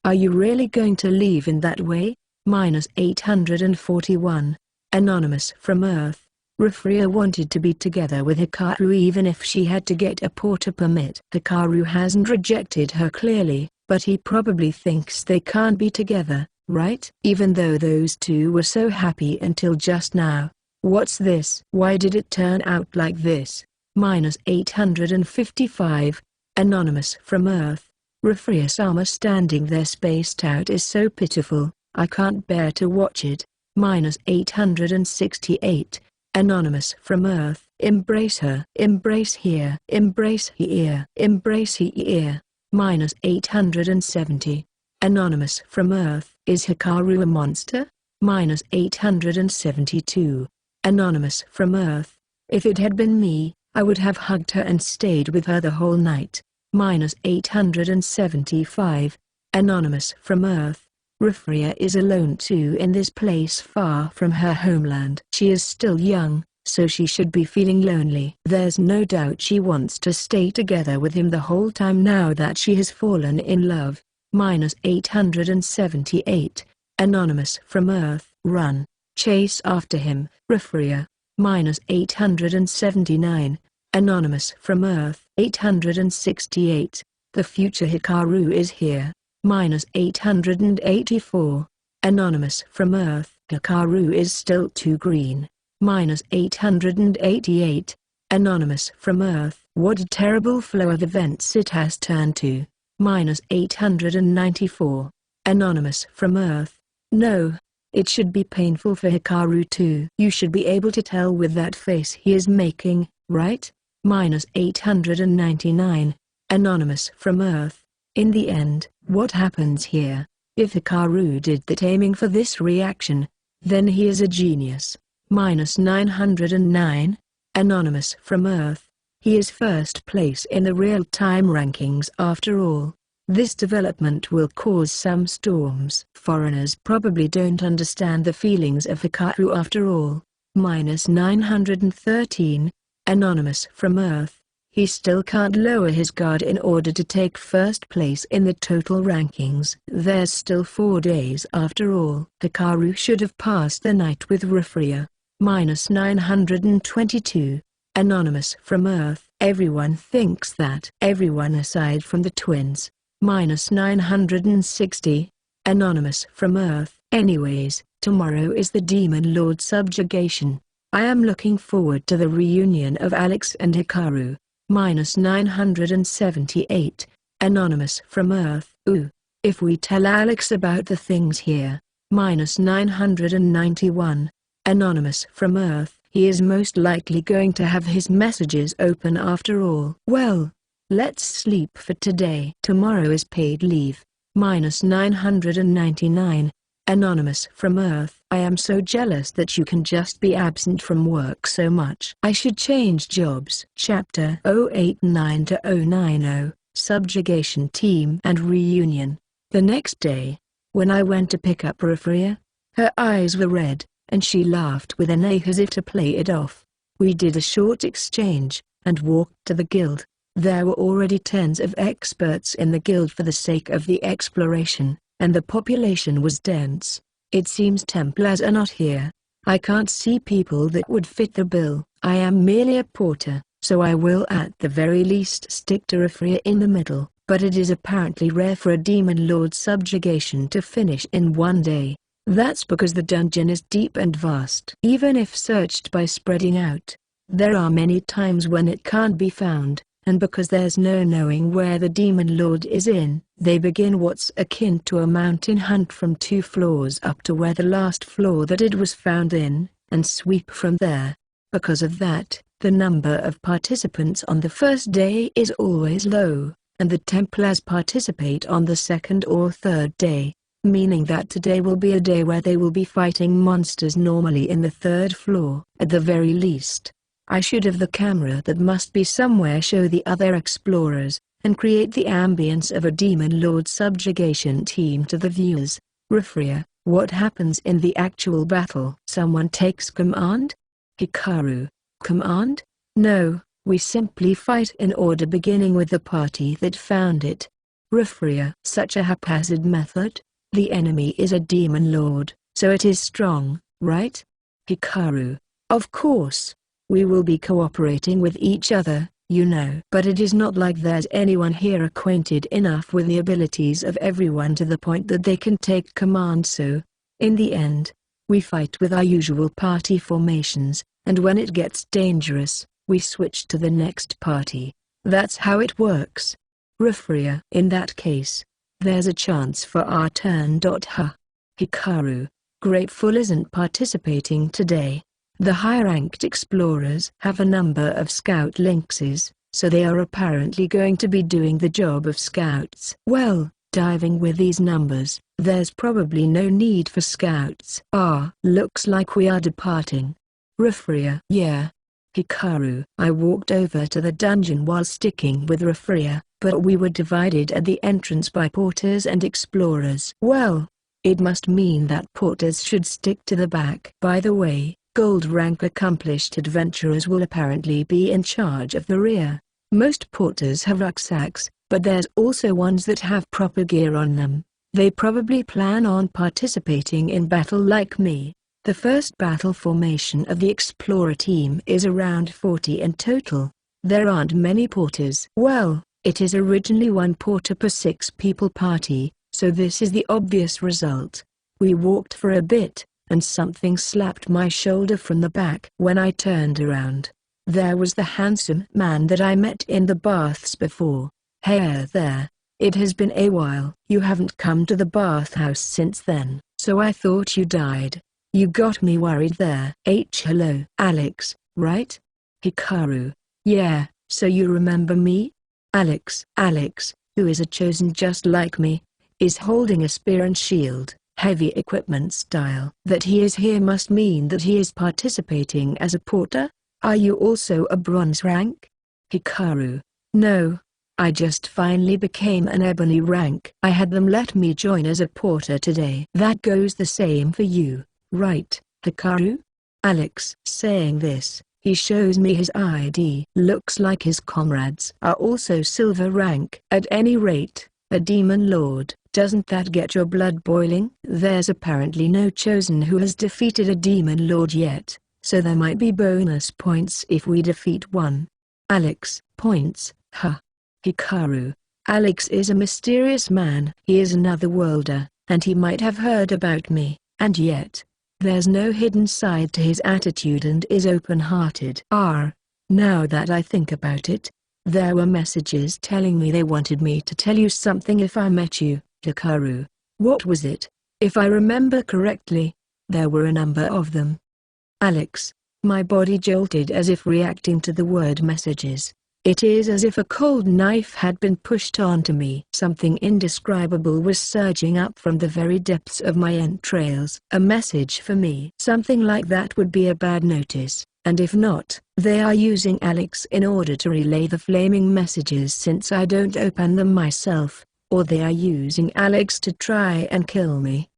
Are you really going to leave in that way? -841. Anonymous from Earth. Refuria wanted to be together with Hikaru even if she had to get a porter permit. Hikaru hasn't rejected her clearly, but he probably thinks they can't be together, right? Even though those two were so happy until just now. What's this? Why did it turn out like this? -855. Anonymous from Earth. Refuria-sama standing there spaced out is so pitiful, I can't bear to watch it. -868. Anonymous from Earth. Embrace her. Embrace here. Embrace here. Embrace here. -870. Anonymous from Earth. Is Hikaru a monster? -872. Anonymous from Earth. If it had been me, I would have hugged her and stayed with her the whole night. -875. Anonymous from Earth. Refuria is alone too in this place far from her homeland. She is still young, so she should be feeling lonely. There's no doubt she wants to stay together with him the whole time now that she has fallen in love. -878. Anonymous from Earth. Run. Chase after him, Refuria. -879. Anonymous from Earth. 868. The future Hikaru is here. -884. Anonymous from Earth. Hikaru is still too green. -888. Anonymous from Earth. What a terrible flow of events it has turned to. -894. Anonymous from Earth. No. It should be painful for Hikaru too. You should be able to tell with that face he is making, right? -899. Anonymous from Earth. In the end, what happens here? If Hikaru did that aiming for this reaction, then he is a genius. -909. Anonymous from Earth. He is first place in the real-time rankings after all. This development will cause some storms. Foreigners probably don't understand the feelings of Hikaru after all. -913. Anonymous from Earth. He still can't lower his guard in order to take first place in the total rankings. There's still 4 days after all. Hikaru should have passed the night with Refuria. -922. Anonymous from Earth. Everyone thinks that. Everyone aside from the twins. -960. Anonymous from Earth. Anyways, tomorrow is the Demon Lord subjugation. I am looking forward to the reunion of Alex and Hikaru. -978. Anonymous from Earth. Ooh. If we tell Alex about the things here. -991. Anonymous from Earth. He is most likely going to have his messages open after all. Well, let's sleep for today. Tomorrow is paid leave. -999. Anonymous from Earth. I am so jealous that you can just be absent from work so much. I should change jobs. Chapter 089-090, Subjugation Team and Reunion. The next day, when I went to pick up Rafria, her eyes were red, and she laughed with an ache as if to play it off. We did a short exchange, and walked to the guild. There were already tens of experts in the guild for the sake of the exploration, and the population was dense. It seems Templars are not here. I can't see people that would fit the bill. I am merely a porter, so I will at the very least stick to Rafria in the middle, but it is apparently rare for a demon lord subjugation to finish in one day. That's because the dungeon is deep and vast. Even if searched by spreading out, there are many times when it can't be found, and because there's no knowing where the demon lord is in, they begin what's akin to a mountain hunt from 2 floors up to where the last floor that it was found in, and sweep from there. Because of that, the number of participants on the first day is always low, and the Templars participate on the second or third day, meaning that today will be a day where they will be fighting monsters normally in the 3rd floor. At the very least, I should have the camera that must be somewhere show the other explorers, and create the ambience of a demon lord subjugation team to the viewers. Rafria, what happens in the actual battle? Someone takes command? Hikaru, command? No, we simply fight in order beginning with the party that found it. Rafria, such a haphazard method? The enemy is a demon lord, so it is strong, right? Hikaru, of course. We will be cooperating with each other, you know. But it is not like there's anyone here acquainted enough with the abilities of everyone to the point that they can take command, so, in the end, we fight with our usual party formations, and when it gets dangerous, we switch to the next party. That's how it works. Rafria. In that case, there's a chance for our turn. Hikaru, Grateful isn't participating today. The high-ranked explorers have a number of scout lynxes, so they are apparently going to be doing the job of scouts. Well, diving with these numbers, there's probably no need for scouts. Looks like we are departing. Rafria. Yeah. Hikaru. I walked over to the dungeon while sticking with Rafria, but we were divided at the entrance by porters and explorers. Well, it must mean that porters should stick to the back. By the way, gold rank accomplished adventurers will apparently be in charge of the rear. Most porters have rucksacks, but there's also ones that have proper gear on them. They probably plan on participating in battle like me. The first battle formation of the explorer team is around 40 in total. There aren't many porters. Well, it is originally 1 porter per 6 people party, so this is the obvious result. We walked for a bit, and something slapped my shoulder from the back. When I turned around, there was the handsome man that I met in the baths before. Hey there, it has been a while. You haven't come to the bathhouse since then, so I thought you died. You got me worried there. Hello. Alex, right? Hikaru. Yeah, so you remember me? Alex, who is a chosen just like me, is holding a spear and shield. Heavy equipment style. That he is here must mean that he is participating as a porter? Are you also a bronze rank? Hikaru. No. I just finally became an ebony rank. I had them let me join as a porter today. That goes the same for you, right, Hikaru? Alex. Saying this, he shows me his ID. Looks like his comrades are also silver rank. At any rate, a demon lord. Doesn't that get your blood boiling? There's apparently no chosen who has defeated a demon lord yet, so there might be bonus points if we defeat one. Alex. Points, huh? Hikaru. Alex is a mysterious man. He is an otherworlder, and he might have heard about me, and yet, there's no hidden side to his attitude and is open-hearted. Now that I think about it, there were messages telling me they wanted me to tell you something if I met you. Hikaru. What was it? If I remember correctly, there were a number of them. Alex. My body jolted as if reacting to the word messages. It is as if a cold knife had been pushed onto me. Something indescribable was surging up from the very depths of my entrails. A message for me. Something like that would be a bad notice, and if not, they are using Alex in order to relay the flaming messages since I don't open them myself. or they are using Alex to try and kill me.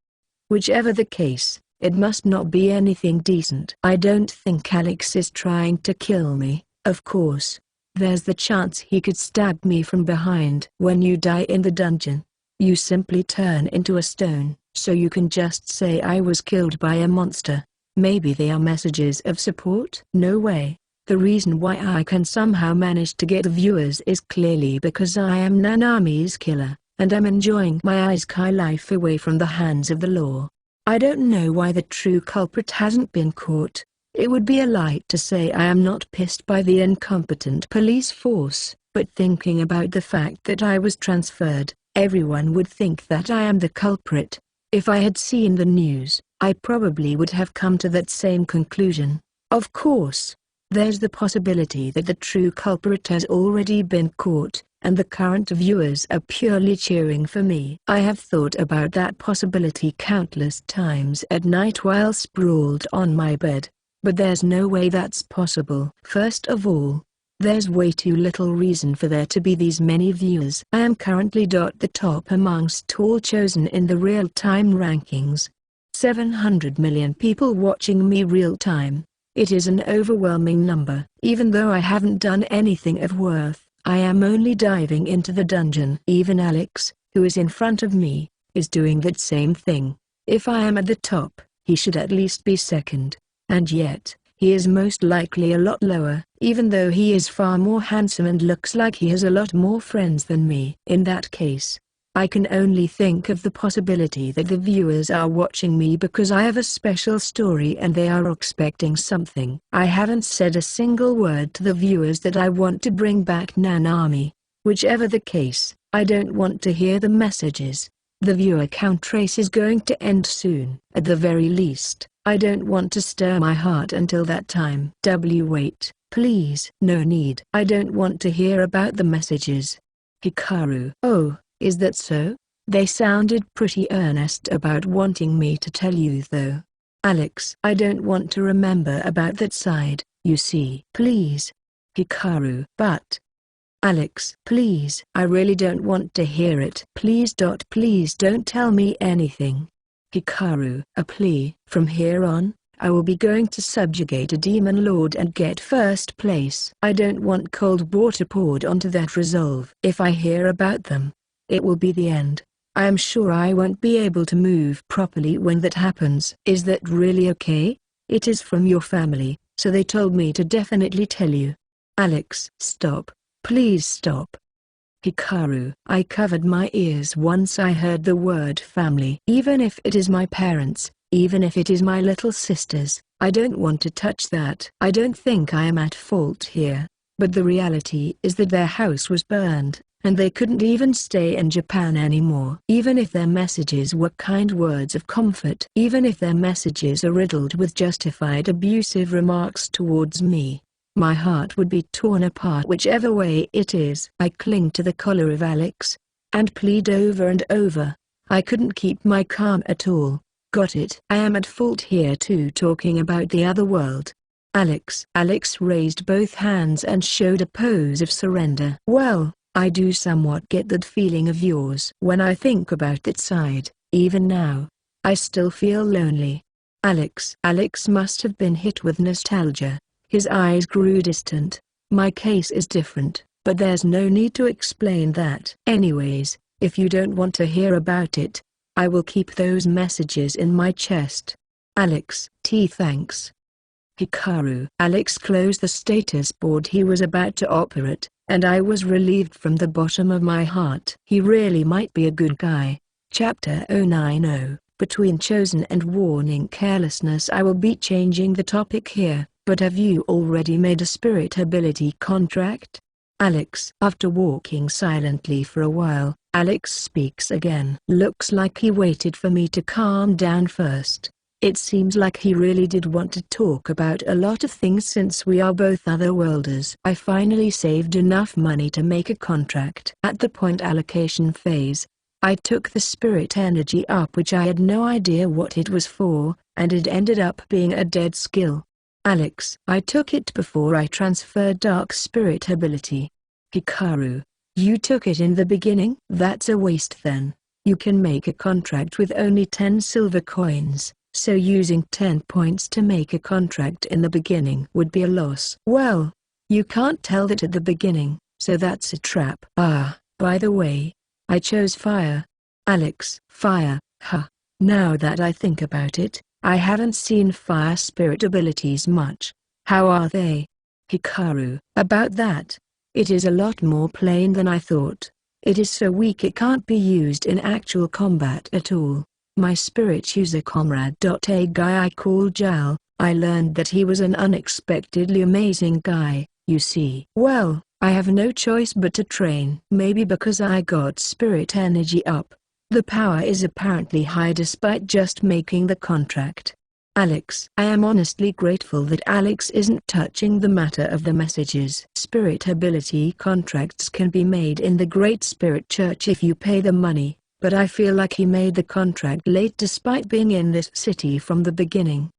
Whichever the case, it must not be anything decent. I don't think Alex is trying to kill me, of course. There's the chance he could stab me from behind. When you die in the dungeon, you simply turn into a stone, so you can just say I was killed by a monster. Maybe they are messages of support? No way. The reason why I can somehow manage to get viewers is clearly because I am Nanami's killer, and I'm enjoying my Isekai life away from the hands of the law. I don't know why the true culprit hasn't been caught. It would be a lie to say I am not pissed by the incompetent police force, but thinking about the fact that I was transferred, everyone would think that I am the culprit. If I had seen the news, I probably would have come to that same conclusion. Of course, there's the possibility that the true culprit has already been caught, and the current viewers are purely cheering for me. I have thought about that possibility countless times at night while sprawled on my bed, but there's no way that's possible. First of all, there's way too little reason for there to be these many viewers. I am currently the top amongst all chosen in the real-time rankings. 700 million people watching me real-time. It is an overwhelming number. Even though I haven't done anything of worth, I am only diving into the dungeon. Even Alex, who is in front of me, is doing that same thing. If I am at the top, he should at least be second. And yet, he is most likely a lot lower, even though he is far more handsome and looks like he has a lot more friends than me. In that case, I can only think of the possibility that the viewers are watching me because I have a special story and they are expecting something. I haven't said a single word to the viewers that I want to bring back Nanami. Whichever the case, I don't want to hear the messages. The viewer count race is going to end soon. At the very least, I don't want to stir my heart until that time. Wait, please. No need. I don't want to hear about the messages. Hikaru. Oh. Is that so? They sounded pretty earnest about wanting me to tell you though. Alex. I don't want to remember about that side, you see. Please. Hikaru. But. Alex. Please. I really don't want to hear it. Please don't tell me anything. Hikaru. A plea. From here on, I will be going to subjugate a demon lord and get first place. I don't want cold water poured onto that resolve. If I hear about them, it will be the end. I am sure I won't be able to move properly when that happens. Is that really okay? It is from your family, so they told me to definitely tell you. Alex. Stop. Please stop. Hikaru. I covered my ears once I heard the word family. Even if it is my parents, even if it is my little sisters, I don't want to touch that. I don't think I am at fault here, but the reality is that their house was burned, and they couldn't even stay in Japan anymore. Even if their messages were kind words of comfort, even if their messages are riddled with justified abusive remarks towards me, my heart would be torn apart whichever way it is. I cling to the collar of Alex, and plead over and over. I couldn't keep my calm at all. Got it? I am at fault here too, talking about the other world. Alex. Alex raised both hands and showed a pose of surrender. Well, I do somewhat get that feeling of yours. When I think about that side, even now, I still feel lonely. Alex. Alex must have been hit with nostalgia. His eyes grew distant. My case is different, but there's no need to explain that. Anyways, if you don't want to hear about it, I will keep those messages in my chest. Alex. Thanks. Hikaru. Alex closed the status board he was about to operate, and I was relieved from the bottom of my heart. He really might be a good guy. Chapter 090, Between Chosen and Warning Carelessness. I will be changing the topic here, but have you already made a spirit ability contract? Alex. After walking silently for a while, Alex speaks again. Looks like he waited for me to calm down first. It seems like he really did want to talk about a lot of things since we are both Otherworlders. I finally saved enough money to make a contract. At the point allocation phase, I took the spirit energy up, which I had no idea what it was for, and it ended up being a dead skill. Alex. I took it before I transferred dark spirit ability. Hikaru. You took it in the beginning? That's a waste then. You can make a contract with only 10 silver coins, so using 10 points to make a contract in the beginning would be a loss. Well, you can't tell that at the beginning, so that's a trap. Ah, by the way, I chose fire. Alex. Fire, huh. Now that I think about it, I haven't seen fire spirit abilities much. How are they? Hikaru. About that. It is a lot more plain than I thought. It is so weak it can't be used in actual combat at all. My spirit user comrade. A guy I called Jal, I learned that he was an unexpectedly amazing guy, you see. Well, I have no choice but to train. Maybe because I got spirit energy up. The power is apparently high despite just making the contract. Alex. I am honestly grateful that Alex isn't touching the matter of the messages. Spirit ability contracts can be made in the Great Spirit Church if you pay the money, but I feel like he made the contract late despite being in this city from the beginning.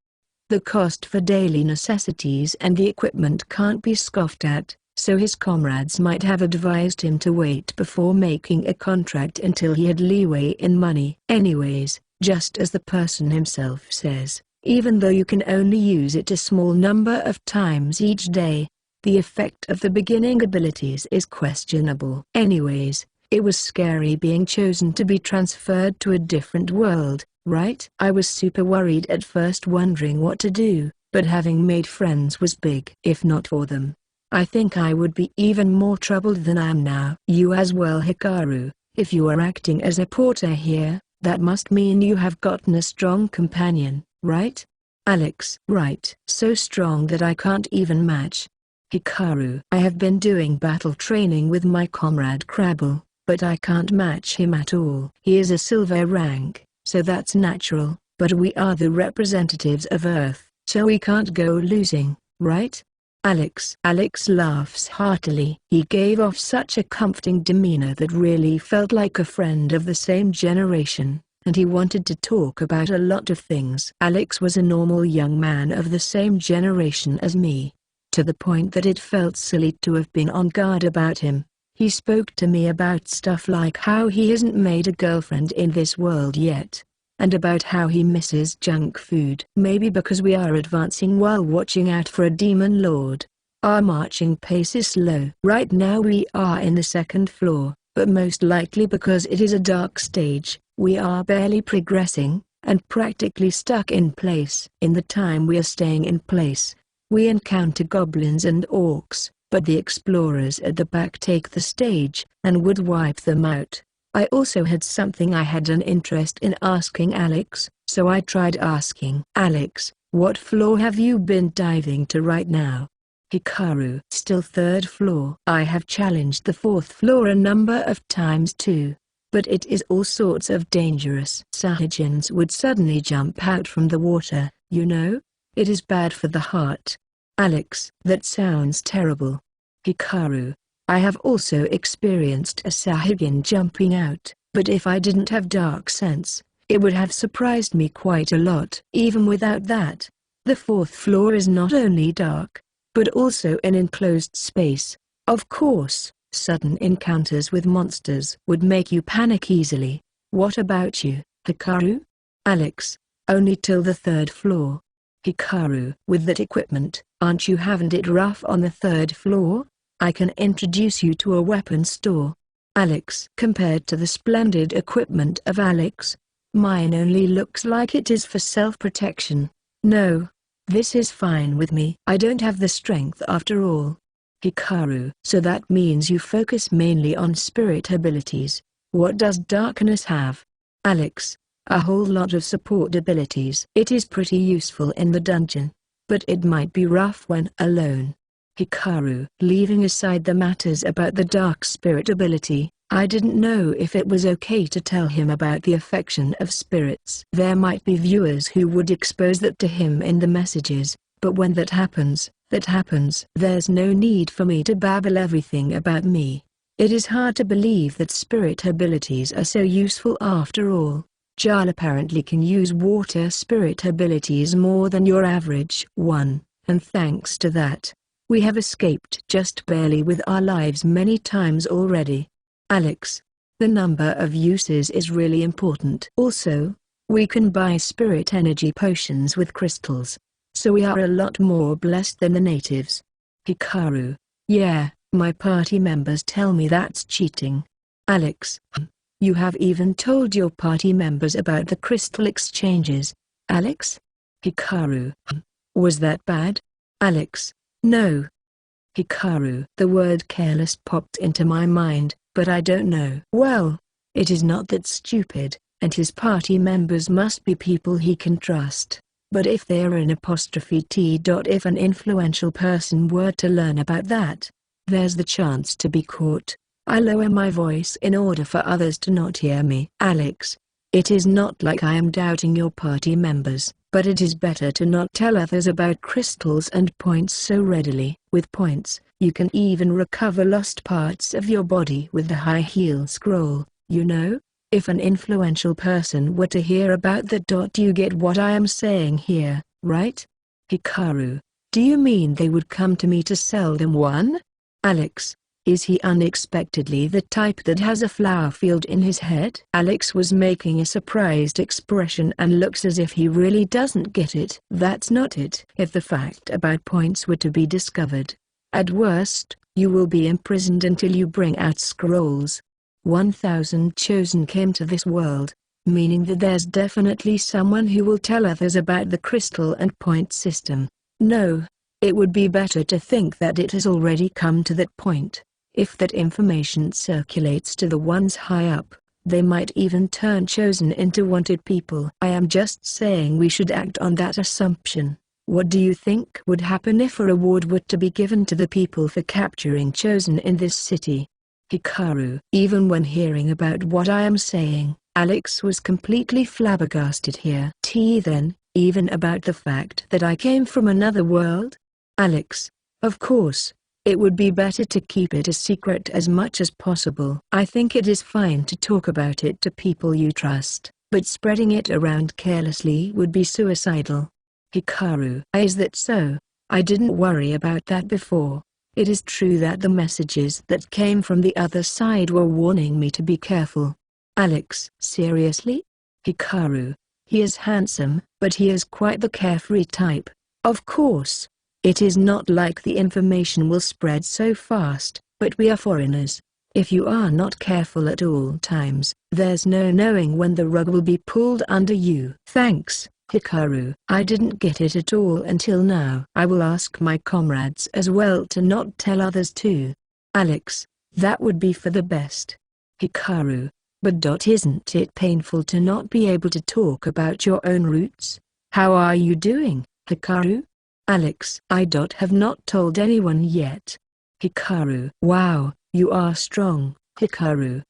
The cost for daily necessities and the equipment can't be scoffed at, so his comrades might have advised him to wait before making a contract until he had leeway in money. Anyways, just as the person himself says, even though you can only use it a small number of times each day, the effect of the beginning abilities is questionable. Anyways, it was scary being chosen to be transferred to a different world, right? I was super worried at first, wondering what to do, but having made friends was big. If not for them, I think I would be even more troubled than I am now. You as well, Hikaru. If you are acting as a porter here, that must mean you have gotten a strong companion, right? Alex. Right. So strong that I can't even match. Hikaru. I have been doing battle training with my comrade Crabble, but I can't match him at all. He is a silver rank, so that's natural, but we are the representatives of Earth, so we can't go losing, right? Alex. Alex laughs heartily. He gave off such a comforting demeanor that really felt like a friend of the same generation, and he wanted to talk about a lot of things. Alex was a normal young man of the same generation as me, to the point that it felt silly to have been on guard about him. He spoke to me about stuff like how he hasn't made a girlfriend in this world yet, and about how he misses junk food. Maybe because we are advancing while watching out for a demon lord, our marching pace is slow. Right now we are in the 2nd floor, but most likely because it is a dark stage, we are barely progressing, and practically stuck in place. In the time we are staying in place, we encounter goblins and orcs, but the explorers at the back take the stage, and would wipe them out. I also had something I had an interest in asking Alex, so I tried asking. Alex, what floor have you been diving to right now? Hikaru. Still 3rd floor. I have challenged the 4th floor a number of times too, but it is all sorts of dangerous. Sahajins would suddenly jump out from the water, you know? It is bad for the heart. Alex. That sounds terrible. Hikaru. I have also experienced a Sahagin jumping out, but if I didn't have dark sense, it would have surprised me quite a lot. Even without that, the 4th floor is not only dark, but also an enclosed space. Of course, sudden encounters with monsters would make you panic easily. What about you, Hikaru? Alex. Only till the 3rd floor. Hikaru. With that equipment, aren't you having it rough on the 3rd floor? I can introduce you to a weapon store. Alex. Compared to the splendid equipment of Alex, mine only looks like it is for self-protection. No, this is fine with me. I don't have the strength after all. Hikaru. So that means you focus mainly on spirit abilities. What does darkness have? Alex. A whole lot of support abilities. It is pretty useful in the dungeon, but it might be rough when alone. Hikaru. Leaving aside the matters about the dark spirit ability, I didn't know if it was okay to tell him about the affection of spirits. There might be viewers who would expose that to him in the messages, but when that happens, that happens. There's no need for me to babble everything about me. It is hard to believe that spirit abilities are so useful after all. Jarl apparently can use water spirit abilities more than your average one, and thanks to that, We have escaped just barely with our lives many times already. Alex, the number of uses is really important. Also, we can buy spirit energy potions with crystals. So we are a lot more blessed than the natives. Hikaru, yeah, my party members tell me that's cheating. Alex, you have even told your party members about the crystal exchanges. Alex? Hikaru, was that bad? Alex, no. Hikaru, the word careless popped into my mind, but I don't know. Well, it is not that stupid, and his party members must be people he can trust. But if they're an apostrophe T. If an influential person were to learn about that, there's the chance to be caught. I lower my voice in order for others to not hear me. Alex, it is not like I am doubting your party members, but it is better to not tell others about crystals and points so readily. With points, you can even recover lost parts of your body with the high heel scroll, you know? If an influential person were to hear about that. You get what I am saying here, right? Hikaru, do you mean they would come to me to sell them one? Alex, is he unexpectedly the type that has a flower field in his head? Alex was making a surprised expression and looks as if he really doesn't get it. That's not it. If the fact about points were to be discovered, at worst, you will be imprisoned until you bring out scrolls. 1,000 chosen came to this world, meaning that there's definitely someone who will tell others about the crystal and point system. No, it would be better to think that it has already come to that point. If that information circulates to the ones high up, they might even turn chosen into wanted people. I am just saying we should act on that assumption. What do you think would happen if a reward were to be given to the people for capturing chosen in this city? Hikaru. Even when hearing about what I am saying, Alex was completely flabbergasted here. Then, even about the fact that I came from another world? Alex, of course, it would be better to keep it a secret as much as possible. I think it is fine to talk about it to people you trust, but spreading it around carelessly would be suicidal. Hikaru. Is that so? I didn't worry about that before. It is true that the messages that came from the other side were warning me to be careful. Alex. Seriously? Hikaru. He is handsome, but he is quite the carefree type. Of course. It is not like the information will spread so fast, but we are foreigners. If you are not careful at all times, there's no knowing when the rug will be pulled under you. Thanks, Hikaru. I didn't get it at all until now. I will ask my comrades as well to not tell others too. Alex, that would be for the best. Hikaru, but isn't it painful to not be able to talk about your own roots? How are you doing, Hikaru? Alex, I have not told anyone yet. Hikaru. Wow, you are strong, Hikaru.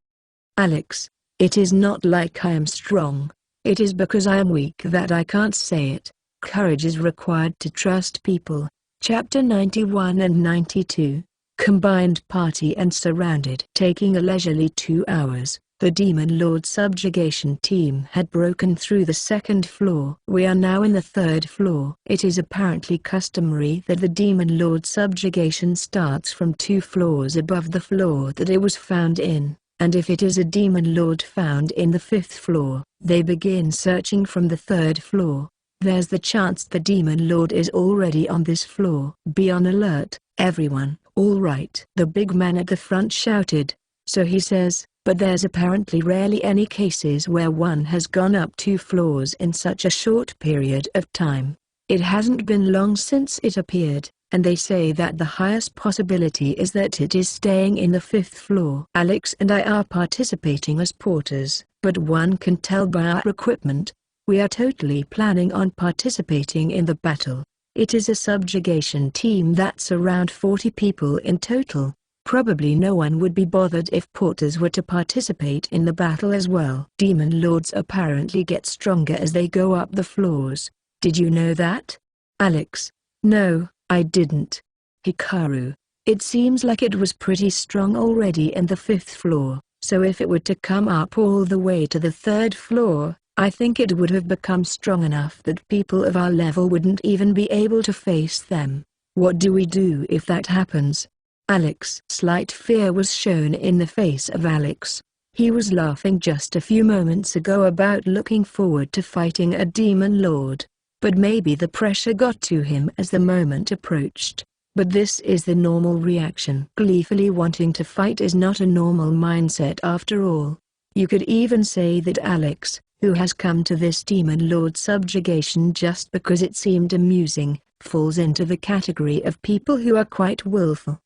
Alex, it is not like I am strong. It is because I am weak that I can't say it. Courage is required to trust people. Chapter 91 and 92. Combined party and surrounded. Taking a leisurely 2 hours, the Demon Lord subjugation team had broken through the second floor. We are now in the third floor. It is apparently customary that the Demon Lord subjugation starts from 2 floors above the floor that it was found in, and if it is a Demon Lord found in the 5th floor, they begin searching from the 3rd floor. There's the chance the Demon Lord is already on this floor. Be on alert, everyone. All right. The big man at the front shouted. So he says, but there's apparently rarely any cases where one has gone up 2 floors in such a short period of time. It hasn't been long since it appeared, and they say that the highest possibility is that it is staying in the 5th floor. Alex and I are participating as porters, but one can tell by our equipment, we are totally planning on participating in the battle. It is a subjugation team that's around 40 people in total. Probably no one would be bothered if porters were to participate in the battle as well. Demon Lords apparently get stronger as they go up the floors. Did you know that? Alex. No, I didn't. Hikaru. It seems like it was pretty strong already in the 5th floor, so if it were to come up all the way to the 3rd floor, I think it would have become strong enough that people of our level wouldn't even be able to face them. What do we do if that happens? Alex. Slight fear was shown in the face of Alex. He was laughing just a few moments ago about looking forward to fighting a demon lord. But maybe the pressure got to him as the moment approached. But this is the normal reaction. Gleefully wanting to fight is not a normal mindset after all. You could even say that Alex, who has come to this demon lord subjugation just because it seemed amusing, falls into the category of people who are quite willful.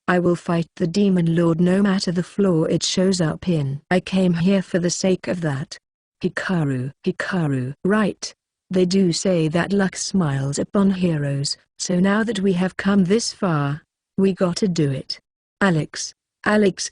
I will fight the demon lord no matter the flaw it shows up in. I came here for the sake of that. Hikaru. Right. They do say that luck smiles upon heroes, so now that we have come this far, we gotta do it. Alex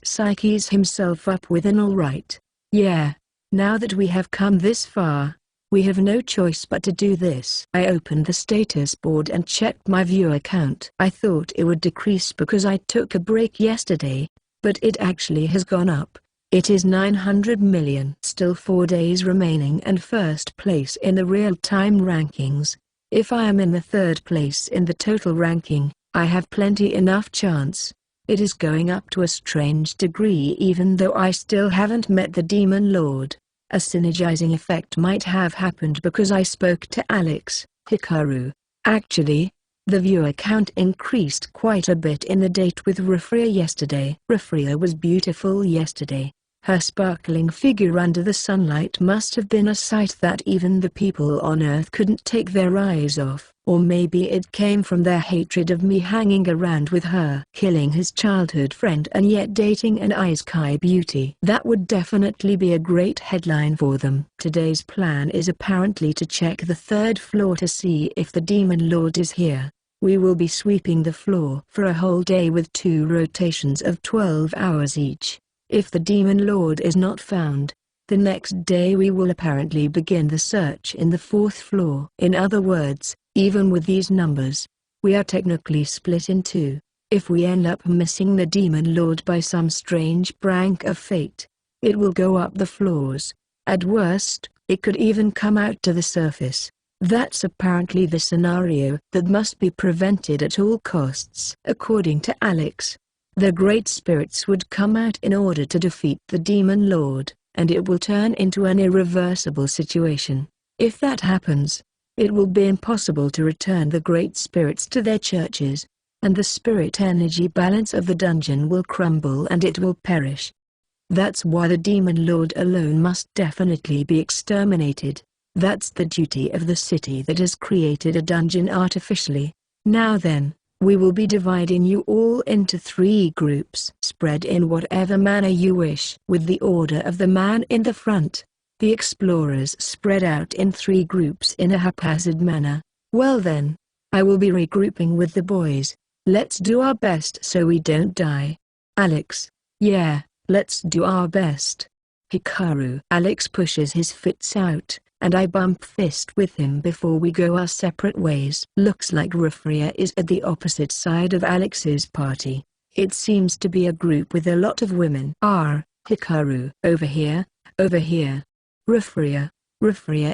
psyches himself up with an alright. Yeah, now that we have come this far, we have no choice but to do this. I opened the status board and checked my viewer count. I thought it would decrease because I took a break yesterday, but it actually has gone up. It is 900 million. Still 4 days remaining and first place in the real-time rankings. If I am in the third place in the total ranking, I have plenty enough chance. It is going up to a strange degree even though I still haven't met the demon lord. A synergizing effect might have happened because I spoke to Alex. Hikaru. Actually, the viewer count increased quite a bit in the date with Rafria yesterday. Rafria was beautiful yesterday. Her sparkling figure under the sunlight must have been a sight that even the people on Earth couldn't take their eyes off. Or maybe it came from their hatred of me hanging around with her. Killing his childhood friend and yet dating an Isekai beauty. That would definitely be a great headline for them. Today's plan is apparently to check the third floor to see if the demon lord is here. We will be sweeping the floor for a whole day with 2 rotations of 12 hours each. If the demon lord is not found, the next day we will apparently begin the search in the 4th floor. In other words, even with these numbers, we are technically split in 2. If we end up missing the demon lord by some strange prank of fate, it will go up the floors. At worst, it could even come out to the surface. That's apparently the scenario that must be prevented at all costs. According to Alex, the great spirits would come out in order to defeat the demon lord, and it will turn into an irreversible situation. If that happens, it will be impossible to return the great spirits to their churches, and the spirit energy balance of the dungeon will crumble and it will perish. That's why the demon lord alone must definitely be exterminated. That's the duty of the city that has created a dungeon artificially. Now then, we will be dividing you all into 3 groups. Spread in whatever manner you wish. With the order of the man in the front, the explorers spread out in 3 groups in a haphazard manner. Well then, I will be regrouping with the boys. Let's do our best so we don't die. Alex. Yeah, let's do our best. Hikaru. Alex pushes his fists out, and I bump fist with him before we go our separate ways. Looks like Rafria is at the opposite side of Alex's party. It seems to be a group with a lot of women. Hikaru. Over here, over here. Rafria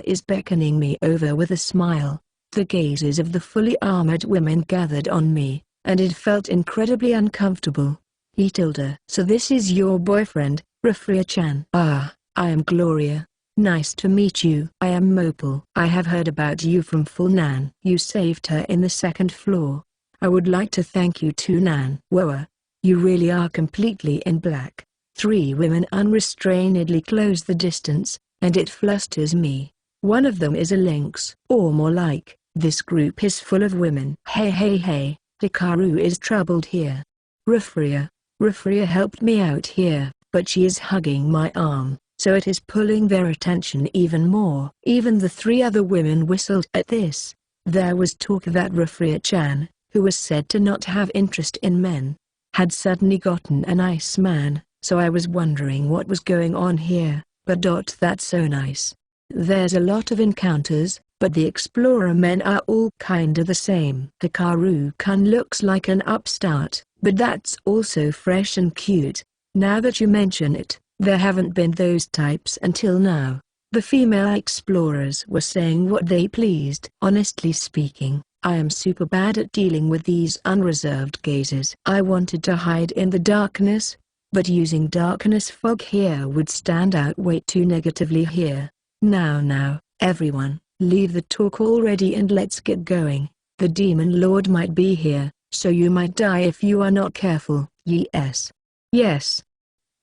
is beckoning me over with a smile. The gazes of the fully armored women gathered on me, and it felt incredibly uncomfortable. So this is your boyfriend, Rafria-chan. I am Gloria. Nice to meet you. I am Mopal. I have heard about you from Full Nan. You saved her in the 2nd floor. I would like to thank you too, Nan. Whoa, you really are completely in black. 3 women unrestrainedly close the distance, and it flusters me. One of them is a lynx. Or more like, this group is full of women. Hey, Hikaru is troubled here. Rafria helped me out here, but she is hugging my arm, so it is pulling their attention even more. Even the 3 other women whistled at this. There was talk that Rafria-chan, who was said to not have interest in men, had suddenly gotten a nice man, so I was wondering what was going on here. But that's so nice. There's a lot of encounters, but the explorer men are all kinda the same. Hikaru-kun looks like an upstart, but that's also fresh and cute. Now that you mention it, there haven't been those types until now. The female explorers were saying what they pleased. Honestly speaking, I am super bad at dealing with these unreserved gazes. I wanted to hide in the darkness, but using darkness fog here would stand out way too negatively here. Now, everyone, leave the talk already and let's get going. The Demon Lord might be here, so you might die if you are not careful. Yes. Yes.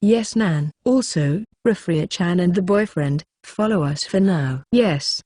Yes, Nan. Also, Rafria-chan and the boyfriend, follow us for now. Yes.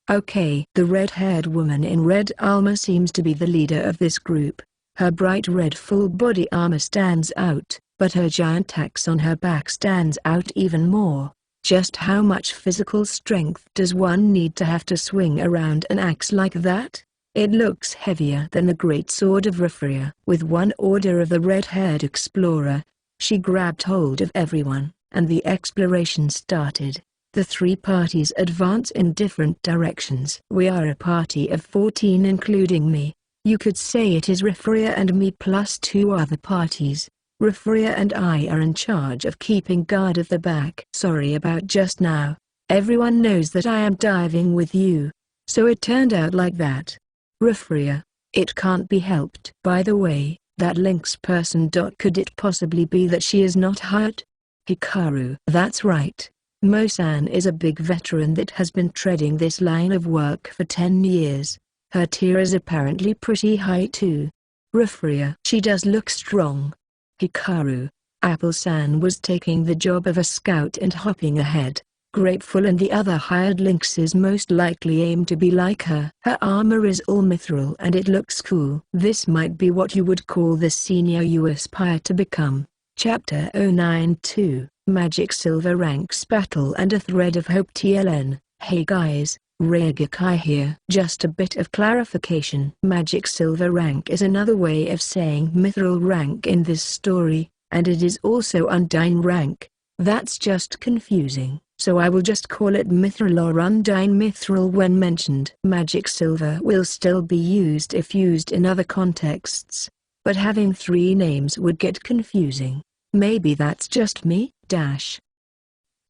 Okay. The red-haired woman in red armor seems to be the leader of this group. Her bright red full-body armor stands out, but her giant axe on her back stands out even more. Just how much physical strength does one need to have to swing around an axe like that? It looks heavier than the great sword of Rafria. With one order of the red-haired explorer, she grabbed hold of everyone, and the exploration started. The three parties advance in different directions. We are a party of 14 including me. You could say it is Rafria and me plus 2 other parties. Rafria and I are in charge of keeping guard of the back. Sorry about just now. Everyone knows that I am diving with you. So it turned out like that. Rafria, it can't be helped. By the way, that Lynx person. Could it possibly be that she is not hurt? Hikaru. That's right. Mo-san is a big veteran that has been treading this line of work for 10 years. Her tier is apparently pretty high too. Rafria. She does look strong. Hikaru. Apple-san was taking the job of a scout and hopping ahead. Grapeful and the other hired lynxes most likely aim to be like her. Her armor is all mithril and it looks cool. This might be what you would call the senior you aspire to become. Chapter 092, Magic Silver Ranks Battle and a Thread of Hope TLN. Hey guys, Reagikai here. Just a bit of clarification. Magic Silver Rank is another way of saying mithril rank in this story, and it is also Undine Rank. That's just confusing. So I will just call it mithril or undine mithril when mentioned. Magic silver will still be used if used in other contexts, but having 3 names would get confusing. Maybe that's just me.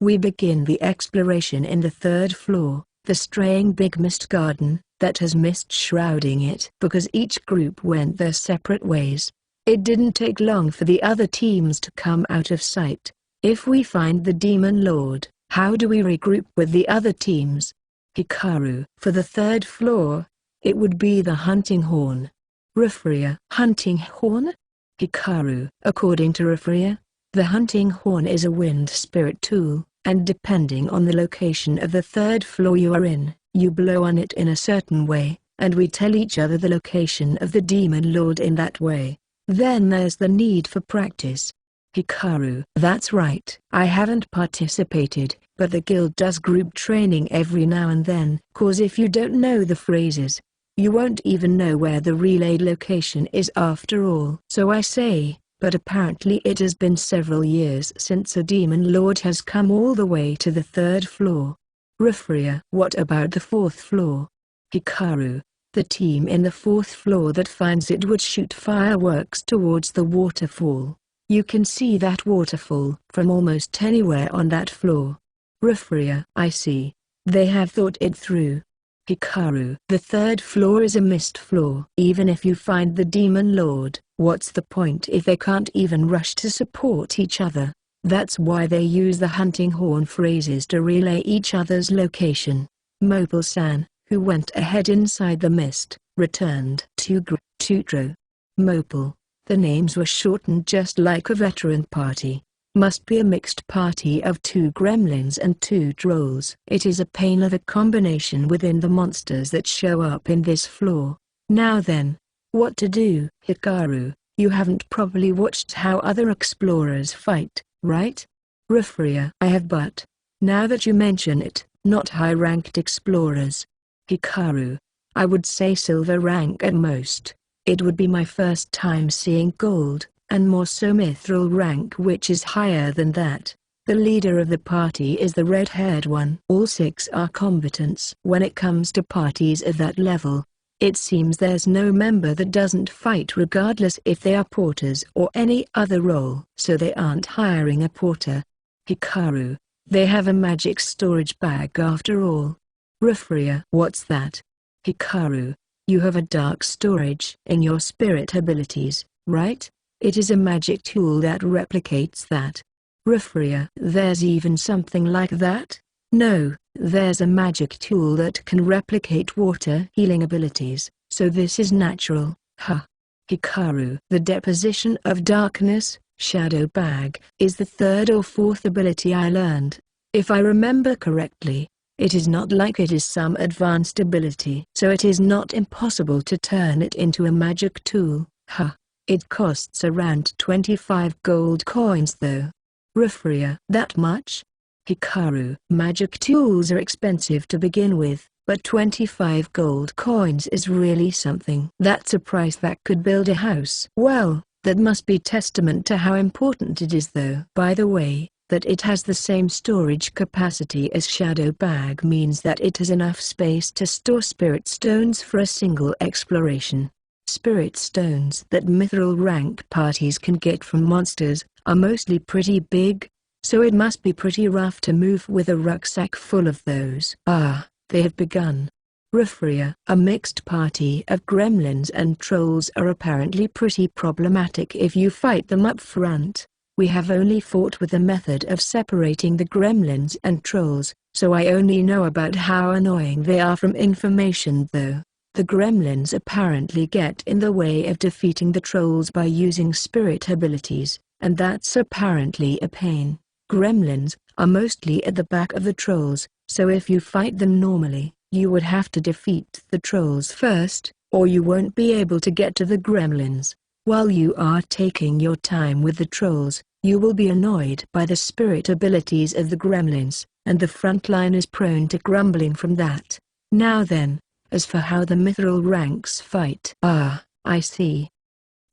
We begin the exploration in the 3rd floor, the straying big mist garden, that has mist shrouding it. Because each group went their separate ways, it didn't take long for the other teams to come out of sight. If we find the Demon Lord, how do we regroup with the other teams? Hikaru. For the 3rd floor, it would be the hunting horn. Rafria. Hunting horn? Hikaru. According to Rafria, the hunting horn is a wind spirit tool, and depending on the location of the 3rd floor you are in, you blow on it in a certain way, and we tell each other the location of the Demon Lord in that way. Then there's the need for practice. Hikaru. That's right. I haven't participated, but the guild does group training every now and then. Cause if you don't know the phrases, you won't even know where the relayed location is after all. So I say, but apparently it has been several years since a Demon Lord has come all the way to the 3rd floor. Rafria. What about the 4th floor? Hikaru. The team in the 4th floor that finds it would shoot fireworks towards the waterfall. You can see that waterfall from almost anywhere on that floor. Rafria. I see. They have thought it through. Hikaru. The 3rd floor is a mist floor. Even if you find the Demon Lord, what's the point if they can't even rush to support each other? That's why they use the hunting horn phrases to relay each other's location. Mopal-san, who went ahead inside the mist, returned. Tutro. Mopal. The names were shortened just like a veteran party. Must be a mixed party of 2 gremlins and 2 trolls. It is a pain of a combination within the monsters that show up in this floor. Now then, what to do? Hikaru, you haven't probably watched how other explorers fight, right? Rafria. I have, but now that you mention it, not high-ranked explorers. Hikaru. I would say silver rank at most. It would be my first time seeing gold, and more so mithril rank, which is higher than that. The leader of the party is the red-haired one. All 6 are combatants. When it comes to parties of that level, it seems there's no member that doesn't fight regardless if they are porters or any other role. So they aren't hiring a porter. Hikaru. They have a magic storage bag after all. Rafria. What's that? Hikaru. You have a dark storage in your spirit abilities, right? It is a magic tool that replicates that. Rifria. There's even something like that? No, there's a magic tool that can replicate water healing abilities, so this is natural. Huh. Hikaru. The deposition of darkness, shadow bag, is the third or fourth ability I learned. If I remember correctly, it is not like it is some advanced ability. So it is not impossible to turn it into a magic tool. Huh. It costs around 25 gold coins though. Rifria. That much? Hikaru. Magic tools are expensive to begin with, but 25 gold coins is really something. That's a price that could build a house. Well, that must be testament to how important it is though. By the way, that it has the same storage capacity as Shadow Bag means that it has enough space to store spirit stones for a single exploration. Spirit stones that mithril rank parties can get from monsters are mostly pretty big, so it must be pretty rough to move with a rucksack full of those. Ah, they have begun. Rifria. A mixed party of gremlins and trolls are apparently pretty problematic if you fight them up front. We have only fought with the method of separating the gremlins and trolls, so I only know about how annoying they are from information though. The gremlins apparently get in the way of defeating the trolls by using spirit abilities, and that's apparently a pain. Gremlins are mostly at the back of the trolls, so if you fight them normally, you would have to defeat the trolls first, or you won't be able to get to the gremlins. While you are taking your time with the trolls, you will be annoyed by the spirit abilities of the gremlins, and the front line is prone to grumbling from that. Now then, as for how the mithril ranks fight. Ah, I see.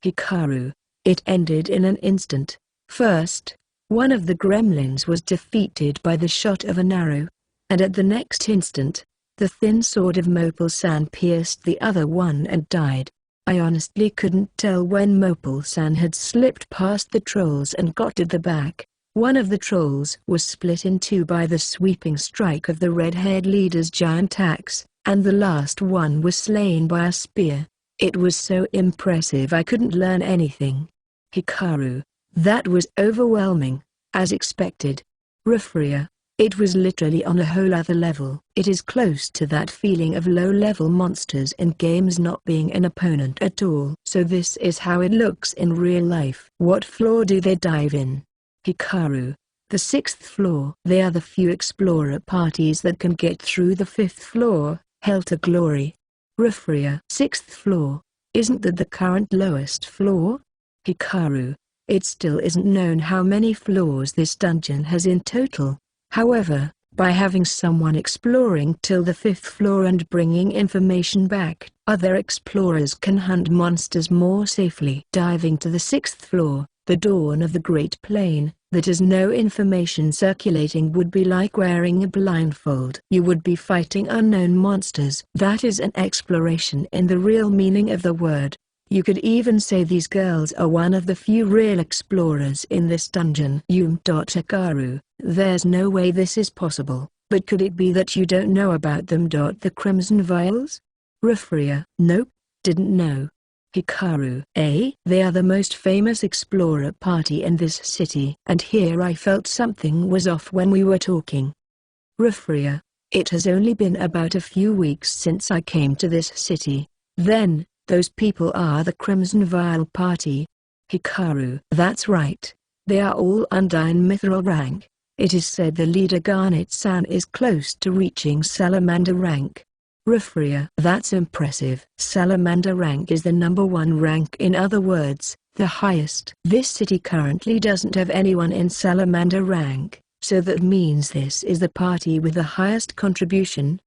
Hikaru. It ended in an instant. First, one of the gremlins was defeated by the shot of an arrow, and at the next instant, the thin sword of Mopal-san pierced the other one and died. I honestly couldn't tell when Mopal-san had slipped past the trolls and got to the back. One of the trolls was split in two by the sweeping strike of the red-haired leader's giant axe, and the last one was slain by a spear. It was so impressive I couldn't learn anything. Hikaru. That was overwhelming, as expected. Rifria. It was literally on a whole other level. It is close to that feeling of low-level monsters in games not being an opponent at all. So this is how it looks in real life. What floor do they dive in? Hikaru. The 6th floor. They are the few explorer parties that can get through the 5th floor, Hell to Glory. Rifria. 6th floor. Isn't that the current lowest floor? Hikaru. It still isn't known how many floors this dungeon has in total. However, by having someone exploring till the 5th floor and bringing information back, other explorers can hunt monsters more safely. Diving to the 6th floor, the dawn of the Great Plain, that has no information circulating would be like wearing a blindfold. You would be fighting unknown monsters. That is an exploration in the real meaning of the word. You could even say these girls are one of the few real explorers in this dungeon. Hikaru. There's no way this is possible, but could it be that you don't know about them? The Crimson Vials? Rifria. Nope, didn't know. Hikaru. They are the most famous explorer party in this city. And here I felt something was off when we were talking. Rifria. It has only been about a few weeks since I came to this city. Then, those people are the Crimson Vial party. Hikaru. That's right. They are all Undyne Mithril rank. It is said the leader Garnet-san is close to reaching Salamander rank. Rifria. That's impressive. Salamander rank is the #1 rank, in other words, the highest. This city currently doesn't have anyone in Salamander rank, so that means this is the party with the highest contribution.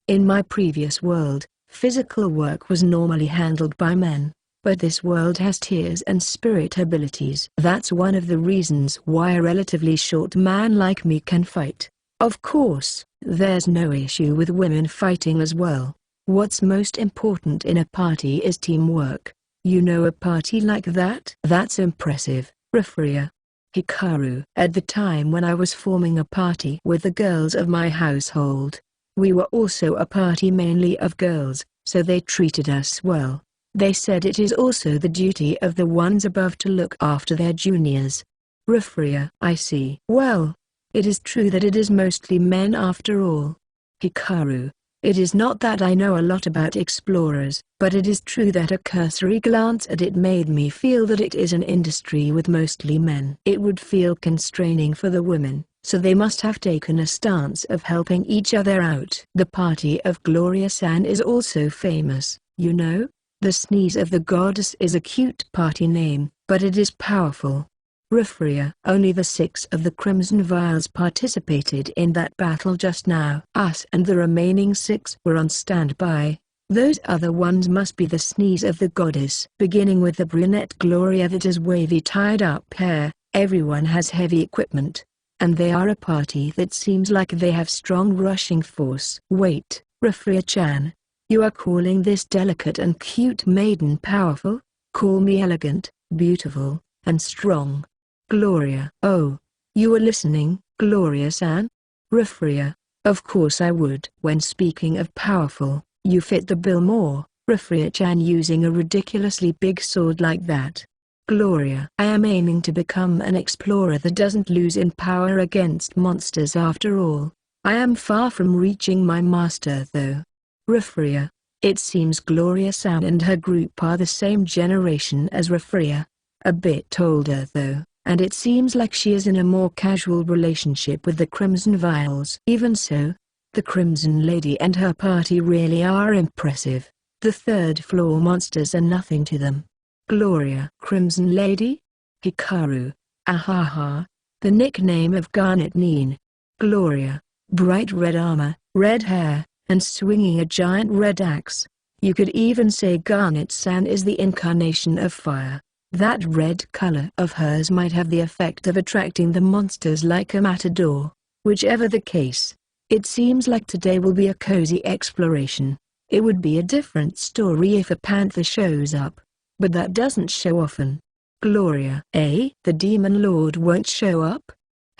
In my previous world, physical work was normally handled by men, but this world has tears and spirit abilities. That's one of the reasons why a relatively short man like me can fight. Of course, there's no issue with women fighting as well. What's most important in a party is teamwork. You know a party like that? That's impressive, Rifria. Hikaru. At the time when I was forming a party with the girls of my household, we were also a party mainly of girls, So they treated us well. They said it is also the duty of the ones above to look after their juniors. Refria. I see. Well, it is true that it is mostly men after all. Hikaru. It is not that I know a lot about explorers, but it is true that a cursory glance at it made me feel that it is an industry with mostly men. It would feel constraining for the women, so they must have taken a stance of helping each other out. The party of Gloria-san is also famous, you know? The sneeze of the goddess is a cute party name, but it is powerful. Refria. Only the 6 of the Crimson Vials participated in that battle just now. Us and the remaining 6 were on standby. Those other ones must be the sneeze of the goddess. Beginning with the brunette Gloria that has wavy tied-up hair, everyone has heavy equipment. And they are a party that seems like they have strong rushing force. Wait, Refria-chan. You are calling this delicate and cute maiden powerful? Call me elegant, beautiful, and strong. Gloria. Oh, you were listening, Gloria-san? Refria. Of course I would. When speaking of powerful, you fit the bill more, Refria-chan, using a ridiculously big sword like that. Gloria. I am aiming to become an explorer that doesn't lose in power against monsters after all. I am far from reaching my master though. Refria. It seems Gloria-san and her group are the same generation as Refria. A bit older though, and it seems like she is in a more casual relationship with the Crimson Vials. Even so, the Crimson Lady and her party really are impressive. The 3rd floor monsters are nothing to them. Gloria. Crimson Lady? Hikaru. Ahaha. The nickname of Garnet Neen. Gloria. Bright red armor, red hair, and swinging a giant red axe. You could even say Garnet-san is the incarnation of fire. That red color of hers might have the effect of attracting the monsters like a matador. Whichever the case, it seems like today will be a cozy exploration. It would be a different story if a panther shows up. But that doesn't show often. Gloria. Eh? The Demon Lord won't show up?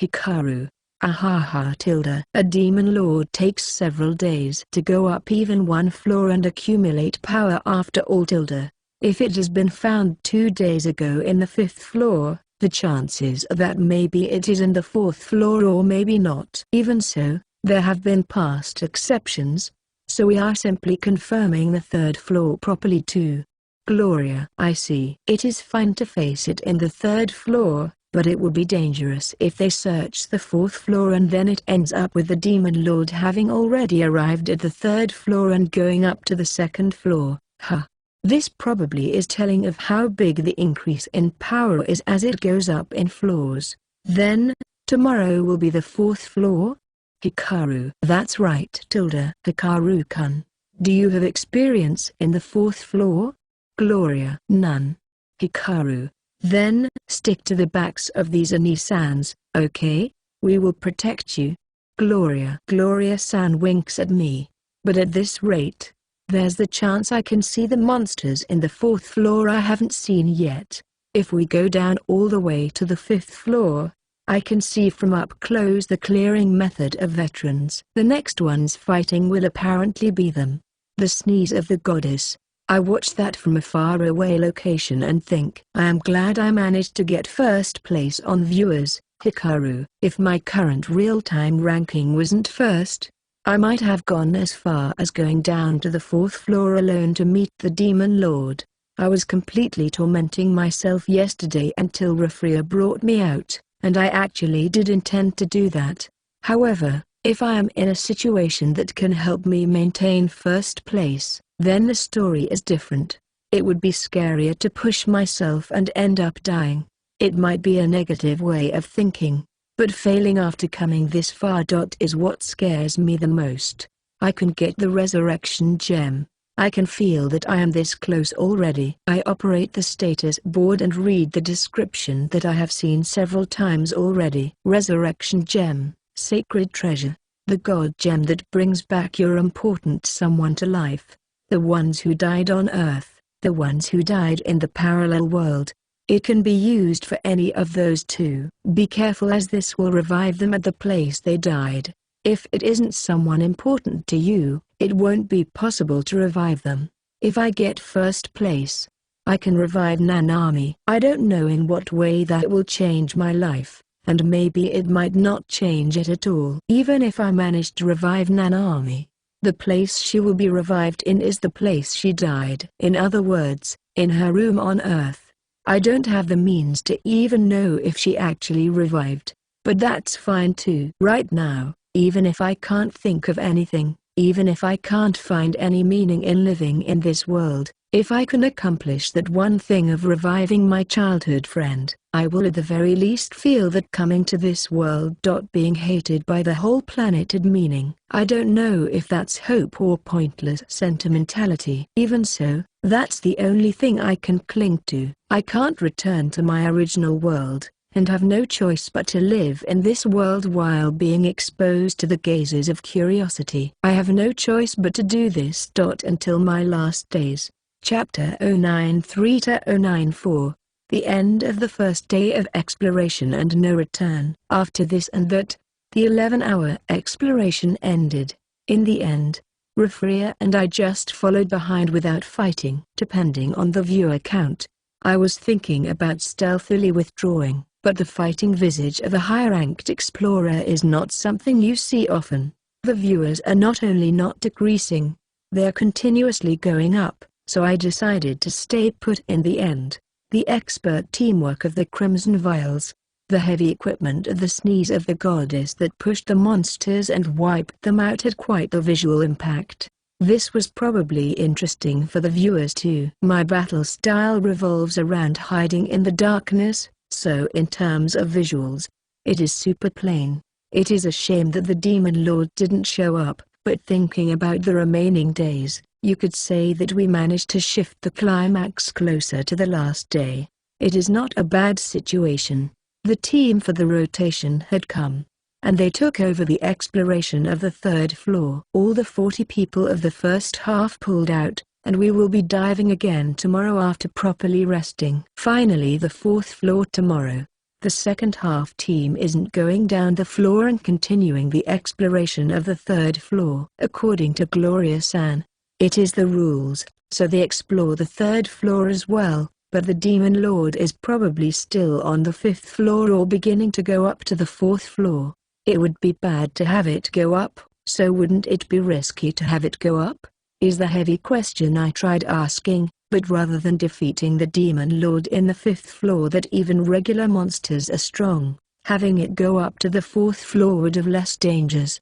Hikaru. Ahaha tilde. A Demon Lord takes several days to go up even 1 floor and accumulate power after all tilde. If it has been found 2 days ago in the 5th floor, the chances are that maybe it is in the 4th floor or maybe not. Even so, there have been past exceptions, so we are simply confirming the 3rd floor properly too. Gloria. I see. It is fine to face it in the 3rd floor, but it would be dangerous if they search the 4th floor and then it ends up with the Demon Lord having already arrived at the 3rd floor and going up to the 2nd floor. Huh. This probably is telling of how big the increase in power is as it goes up in floors. Then, tomorrow will be the 4th floor? Hikaru. That's right. Tilde. Hikaru-kun. Do you have experience in the 4th floor? Gloria. None. Hikaru. Then, stick to the backs of these Ani-sans, okay? We will protect you. Gloria. Gloria-san winks at me. But at this rate, there's the chance I can see the monsters in the 4th floor I haven't seen yet. If we go down all the way to the 5th floor, I can see from up close the clearing method of veterans. The next ones fighting will apparently be them. The sneeze of the goddess. I watch that from a faraway location and think, I am glad I managed to get first place on viewers, Hikaru. If my current real-time ranking wasn't first, I might have gone as far as going down to the 4th floor alone to meet the Demon Lord. I was completely tormenting myself yesterday until Refria brought me out, and I actually did intend to do that. However, if I am in a situation that can help me maintain first place, then the story is different. It would be scarier to push myself and end up dying. It might be a negative way of thinking, but failing after coming this far is what scares me the most. I can get the resurrection gem. I can feel that I am this close already. I operate the status board and read the description that I have seen several times already. Resurrection gem, sacred treasure, the god gem that brings back your important someone to life. The ones who died on Earth, the ones who died in the parallel world. It can be used for any of those two. Be careful as this will revive them at the place they died. If it isn't someone important to you, It won't be possible to revive them. If I get first place, I can revive Nanami. I don't know in what way that will change my life, and maybe it might not change it at all. Even if I manage to revive Nanami, the place she will be revived in is the place she died. In other words, in her room on Earth. I don't have the means to even know if she actually revived, but that's fine too. Right now, even if I can't think of anything, even if I can't find any meaning in living in this world, if I can accomplish that one thing of reviving my childhood friend, I will at the very least feel that coming to this world. Being hated by the whole planet had meaning. I don't know if that's hope or pointless sentimentality. Even so, that's the only thing I can cling to. I can't return to my original world, and have no choice but to live in this world while being exposed to the gazes of curiosity. I have no choice but to do this. Until my last days. Chapter 093-094. The end of the first day of exploration and no return. After this and that, the 11-hour exploration ended. In the end, Rafria and I just followed behind without fighting. Depending on the viewer count, I was thinking about stealthily withdrawing, but the fighting visage of a high-ranked explorer is not something you see often. The viewers are not only not decreasing, they're continuously going up, so I decided to stay put. In the end, the expert teamwork of the Crimson Vials, the heavy equipment of the sneeze of the goddess that pushed the monsters and wiped them out had quite the visual impact. This was probably interesting for the viewers too. My battle style revolves around hiding in the darkness, so in terms of visuals, it is super plain. It is a shame that the Demon Lord didn't show up, but thinking about the remaining days, you could say that we managed to shift the climax closer to the last day. It is not a bad situation. The team for the rotation had come, and they took over the exploration of the third floor. All the 40 people of the first half pulled out, and we will be diving again tomorrow after properly resting. Finally, the fourth floor tomorrow. The second half team isn't going down the floor and continuing the exploration of the third floor. According to Gloria-san, it is the rules, so they explore the third floor as well, but the Demon Lord is probably still on the fifth floor or beginning to go up to the fourth floor. It would be bad to have it go up, so wouldn't it be risky to have it go up? Is the heavy question I tried asking, but rather than defeating the Demon Lord in the fifth floor that even regular monsters are strong, having it go up to the fourth floor would have less dangers.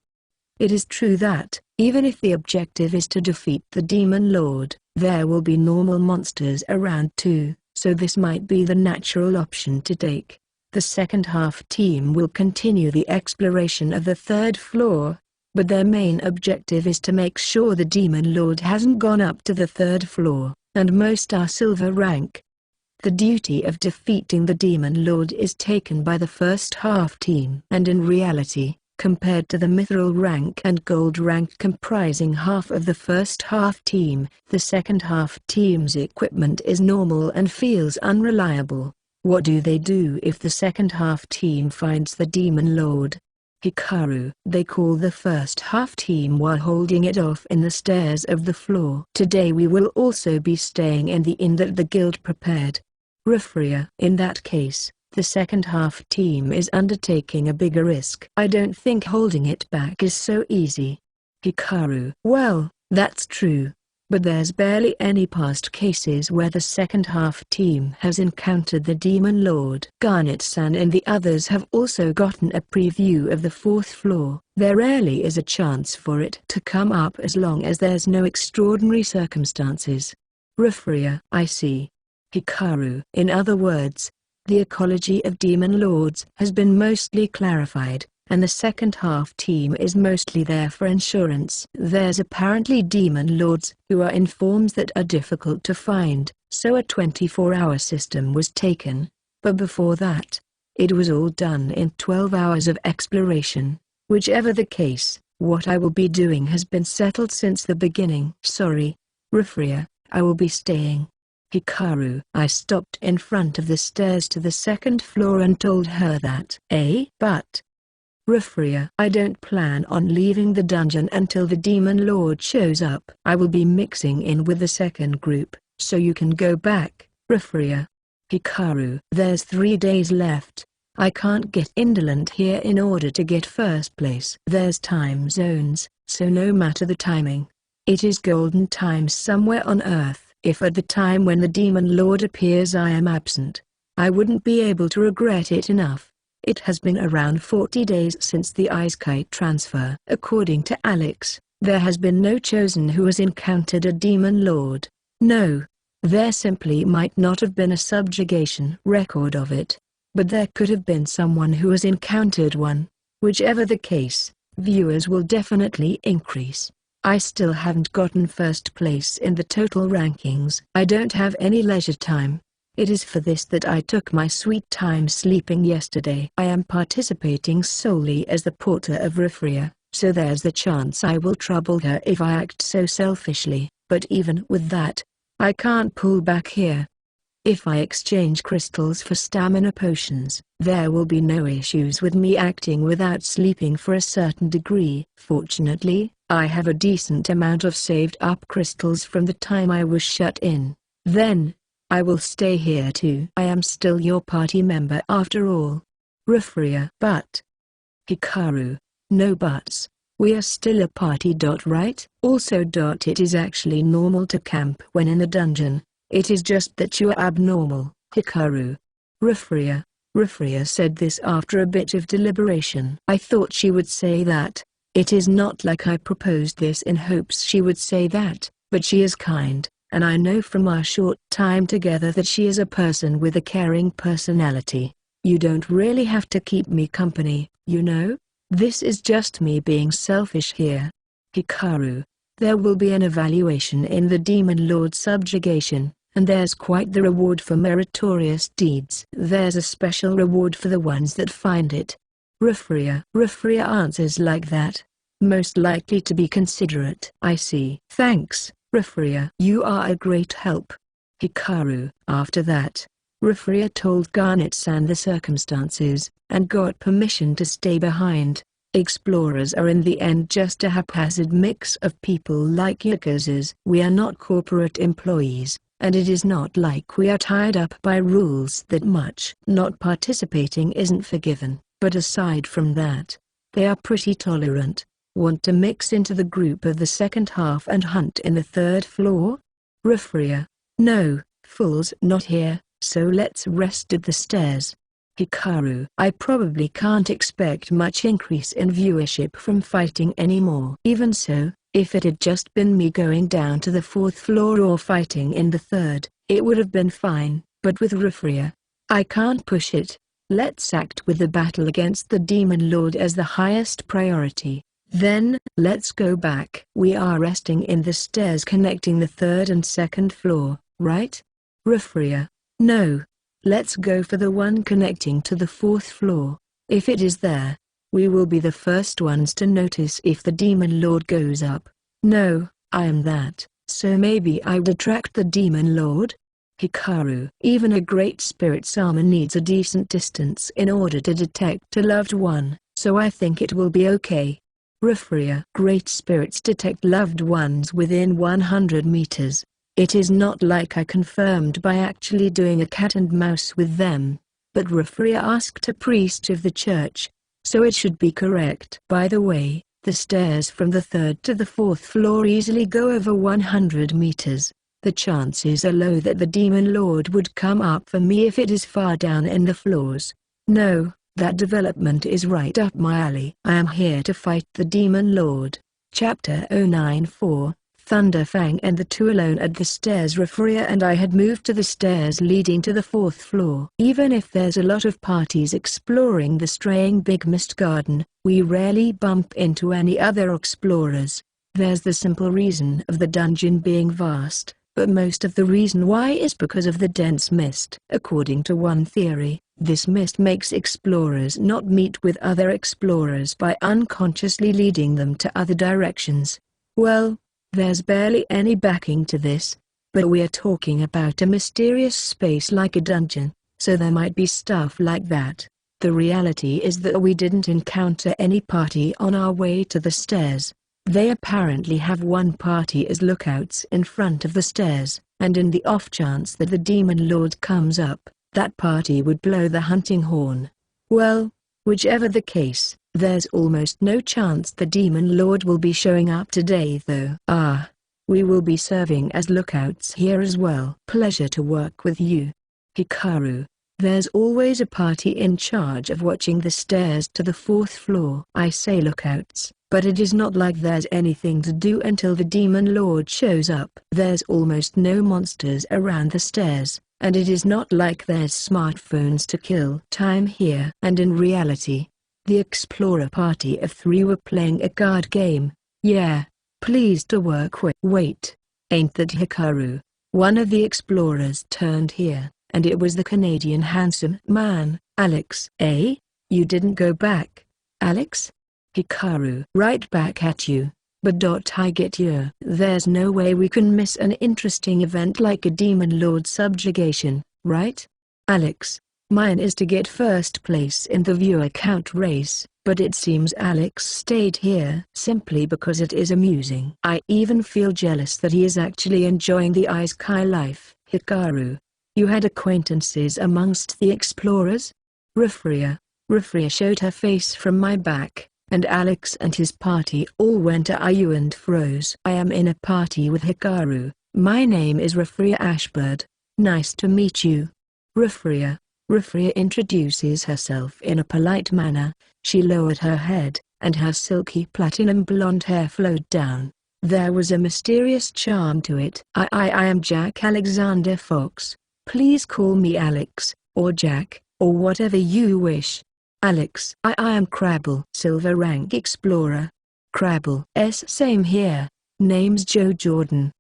It is true that, even if the objective is to defeat the Demon Lord, there will be normal monsters around too, so this might be the natural option to take. The second half team will continue the exploration of the third floor, but their main objective is to make sure the Demon Lord hasn't gone up to the third floor, and most are silver rank. The duty of defeating the Demon Lord is taken by the first half team. And in reality, compared to the mithril rank and gold rank comprising half of the first half team, the second half team's equipment is normal and feels unreliable. What do they do if the second half team finds the Demon Lord? Hikaru. They call the first half team while holding it off in the stairs of the floor. Today we will also be staying in the inn that the guild prepared. Rafria. In that case, the second half team is undertaking a bigger risk. I don't think holding it back is so easy. Hikaru. Well, that's true. But there's barely any past cases where the second half team has encountered the Demon Lord. Garnet-san and the others have also gotten a preview of the fourth floor. There rarely is a chance for it to come up as long as there's no extraordinary circumstances. Rafria. I see. Hikaru. In other words, the ecology of Demon Lords has been mostly clarified, and the second half team is mostly there for insurance. There's apparently Demon Lords who are in forms that are difficult to find, so a 24-hour system was taken, but before that, it was all done in 12 hours of exploration. Whichever the case, what I will be doing has been settled since the beginning. Sorry, Rafria, I will be staying. Hikaru. I stopped in front of the stairs to the second floor and told her that. But Rufria, I don't plan on leaving the dungeon until the Demon Lord shows up. I will be mixing in with the second group, so you can go back, Rufria. Hikaru, there's 3 days left. I can't get indolent here in order to get first place. There's time zones, so no matter the timing, it is golden times somewhere on Earth. If at the time when the Demon Lord appears I am absent, I wouldn't be able to regret it enough. It has been around 40 days since the Ice Kite transfer. According to Alex, there has been no chosen who has encountered a Demon Lord. No, there simply might not have been a subjugation record of it. But there could have been someone who has encountered one. Whichever the case, viewers will definitely increase. I still haven't gotten first place in the total rankings. I don't have any leisure time. It is for this that I took my sweet time sleeping yesterday. I am participating solely as the porter of Rufria, so there's the chance I will trouble her if I act so selfishly, but even with that, I can't pull back here. If I exchange crystals for stamina potions, there will be no issues with me acting without sleeping for a certain degree. Fortunately, I have a decent amount of saved up crystals from the time I was shut in. Then, I will stay here too. I am still your party member after all. Rufria. But Hikaru, no buts. We are still a party. Right? Also. It is actually normal to camp when in a dungeon. It is just that you are abnormal, Hikaru. Rufria said this after a bit of deliberation. I thought she would say that. It is not like I proposed this in hopes she would say that, but she is kind, and I know from our short time together that she is a person with a caring personality. You don't really have to keep me company, you know? This is just me being selfish here. Hikaru, there will be an evaluation in the Demon Lord subjugation, and there's quite the reward for meritorious deeds. There's a special reward for the ones that find it. Rufria answers like that. Most likely to be considerate. I see. Thanks, Rufria. You are a great help. Hikaru. After that, Rufria told Garnet-san the circumstances, and got permission to stay behind. Explorers are in the end just a haphazard mix of people like yakuzas. We are not corporate employees, and it is not like we are tied up by rules that much. Not participating isn't forgiven, but aside from that, they are pretty tolerant. Want to mix into the group of the second half and hunt in the third floor? Rufria. No, fools not here, so let's rest at the stairs. Hikaru. I probably can't expect much increase in viewership from fighting anymore. Even so, if it had just been me going down to the fourth floor or fighting in the third, it would have been fine, but with Rufria, I can't push it. Let's act with the battle against the Demon Lord as the highest priority. Then, let's go back. We are resting in the stairs connecting the third and second floor, right? Rufria. No. Let's go for the one connecting to the fourth floor. If it is there, we will be the first ones to notice if the Demon Lord goes up. No, I am that, so maybe I would attract the Demon Lord? Hikaru. Even a great spirit's armor needs a decent distance in order to detect a loved one, so I think it will be okay. Rufria. Great spirits detect loved ones within 100 meters. It is not like I confirmed by actually doing a cat and mouse with them, but Rufria asked a priest of the church, so it should be correct. By the way, the stairs from the third to the fourth floor easily go over 100 meters. The chances are low that the Demon Lord would come up for me if it is far down in the floors. No, that development is right up my alley. I am here to fight the Demon Lord. Chapter 094. Thunderfang and the two alone at the stairs. Rufria and I had moved to the stairs leading to the fourth floor. Even if there's a lot of parties exploring the straying Big Mist Garden, we rarely bump into any other explorers. There's the simple reason of the dungeon being vast, but most of the reason why is because of the dense mist. According to one theory, this mist makes explorers not meet with other explorers by unconsciously leading them to other directions. Well, there's barely any backing to this, but we are talking about a mysterious space like a dungeon, so there might be stuff like that. The reality is that we didn't encounter any party on our way to the stairs. They apparently have one party as lookouts in front of the stairs, and in the off chance that the Demon Lord comes up, that party would blow the hunting horn. Well, whichever the case, there's almost no chance the Demon Lord will be showing up today though. Ah. We will be serving as lookouts here as well. Pleasure to work with you, Hikaru. There's always a party in charge of watching the stairs to the 4th floor. I say lookouts, but it is not like there's anything to do until the Demon Lord shows up. There's almost no monsters around the stairs, and it is not like there's smartphones to kill time here. And in reality, the Explorer party of 3 were playing a card game. Yeah. Pleased to work with. Wait, ain't that Hikaru? One of the explorers turned here, and it was the Canadian handsome man, Alex. Eh? You didn't go back, Alex? Hikaru. Right back at you, but I get you. There's no way we can miss an interesting event like a Demon Lord subjugation, right? Alex. Mine is to get first place in the viewer count race, but it seems Alex stayed here simply because it is amusing. I even feel jealous that he is actually enjoying the isekai life. Hikaru, you had acquaintances amongst the explorers? Rufria showed her face from my back, and Alex and his party all went to IU and froze. I am in a party with Hikaru. My name is Rufria Ashbird. Nice to meet you. Rufria introduces herself in a polite manner. She lowered her head, and her silky platinum blonde hair flowed down. There was a mysterious charm to it. I am Jack Alexander Fox. Please call me Alex, or Jack, or whatever you wish. Alex. I am Crabble. Silver rank explorer. Crabble. Same here. Name's Joe Jordan.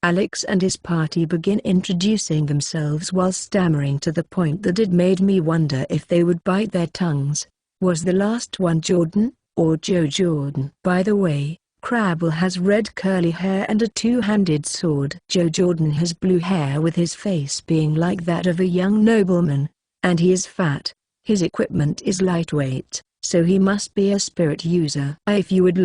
Alex and his party begin introducing themselves while stammering to the point that it made me wonder if they would bite their tongues. Was the last one Jordan, or Joe Jordan? By the way, Crabble has red curly hair and a two-handed sword. Joe Jordan has blue hair with his face being like that of a young nobleman, and he is fat. His equipment is lightweight, so he must be a spirit user. If you would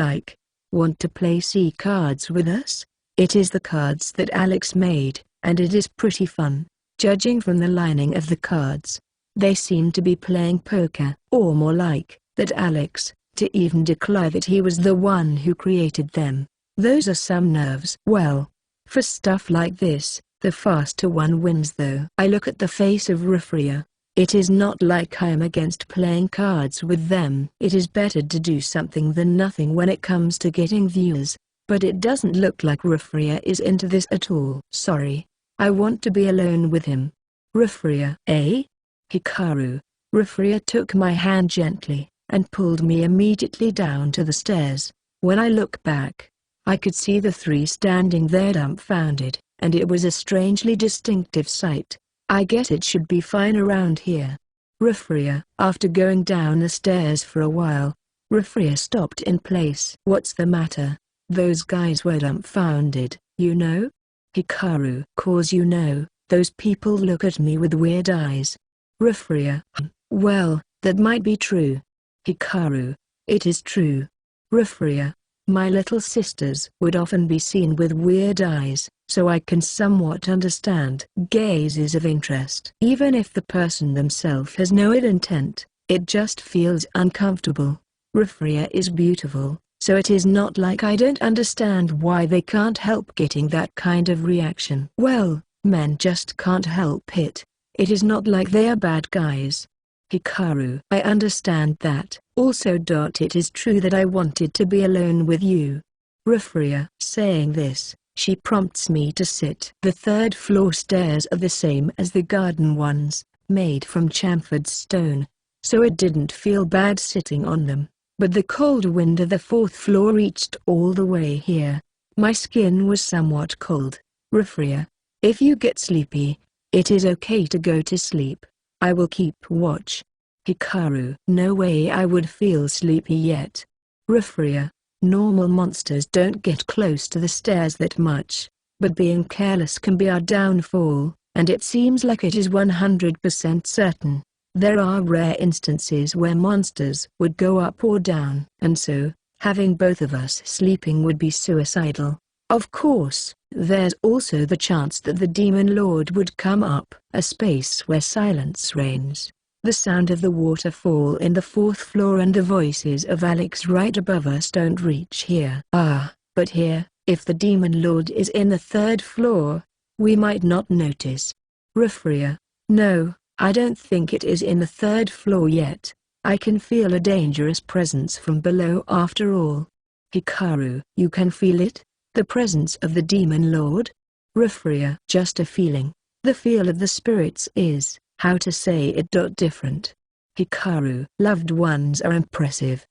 want to play C cards with us? It is the cards that Alex made, and it is pretty fun. Judging from the lining of the cards, they seem to be playing poker, or more like that Alex, to even declare that he was the one who created them. Those are some nerves. Well, for stuff like this, the faster one wins though. I look at the face of Rufria. It is not like I am against playing cards with them. It is better to do something than nothing when it comes to getting viewers. But it doesn't look like Rufria is into this at all. Sorry. I want to be alone with him. Rufria. Eh? Hikaru. Rufria took my hand gently, and pulled me immediately down to the stairs. When I look back, I could see the 3 standing there dumbfounded, and it was a strangely distinctive sight. I guess it should be fine around here. Rufria. After going down the stairs for a while, Rufria stopped in place. What's the matter? Those guys were dumbfounded, you know? Hikaru. Cause you know, those people look at me with weird eyes. Rufria. Well, that might be true. Hikaru. It is true. Rufria. My little sisters would often be seen with weird eyes, so I can somewhat understand gazes of interest. Even if the person themselves has no ill intent, it just feels uncomfortable. Rufria is beautiful. So it is not like I don't understand why they can't help getting that kind of reaction. Well, men just can't help it. It is not like they are bad guys. Hikaru. I understand that. Also. It is true that I wanted to be alone with you. Rufria. Saying this, she prompts me to sit. The 3rd floor stairs are the same as the garden ones, made from chamfered stone, so it didn't feel bad sitting on them. But the cold wind of the 4th floor reached all the way here. My skin was somewhat cold. Rufria. If you get sleepy, it is okay to go to sleep. I will keep watch. Hikaru. No way I would feel sleepy yet. Rufria. Normal monsters don't get close to the stairs that much, but being careless can be our downfall, and it seems like it is 100% certain. There are rare instances where monsters would go up or down, and so, having both of us sleeping would be suicidal. Of course, there's also the chance that the Demon Lord would come up, a space where silence reigns. The sound of the waterfall in the fourth floor and the voices of Alex right above us don't reach here. But here, if the Demon Lord is in the third floor, we might not notice. Refria: no, I don't think it is in the third floor yet. I can feel a dangerous presence from below after all. Hikaru: you can feel it? The presence of the Demon Lord? Refria: just a feeling. The feel of the spirits is, how to say it, different. Hikaru: loved ones are impressive.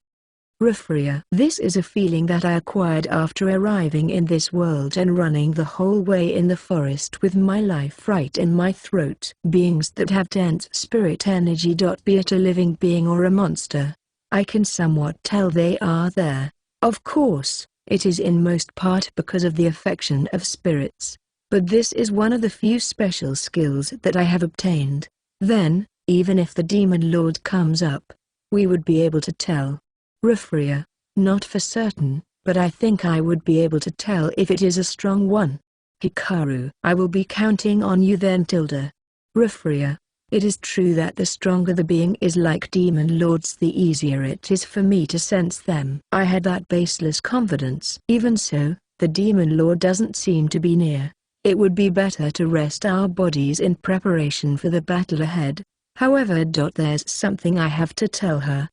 Refria: this is a feeling that I acquired after arriving in this world and running the whole way in the forest with my life right in my throat. Beings that have dense spirit energy, be it a living being or a monster, I can somewhat tell they are there. Of course, it is in most part because of the affection of spirits. But this is one of the few special skills that I have obtained. Then, even if the Demon Lord comes up, we would be able to tell. Refria: not for certain, but I think I would be able to tell if it is a strong one. Hikaru: I will be counting on you then. Refria: it is true that the stronger the being is like Demon Lords, the easier it is for me to sense them. I had that baseless confidence. Even so, the Demon Lord doesn't seem to be near. It would be better to rest our bodies in preparation for the battle ahead. However, there's something I have to tell her.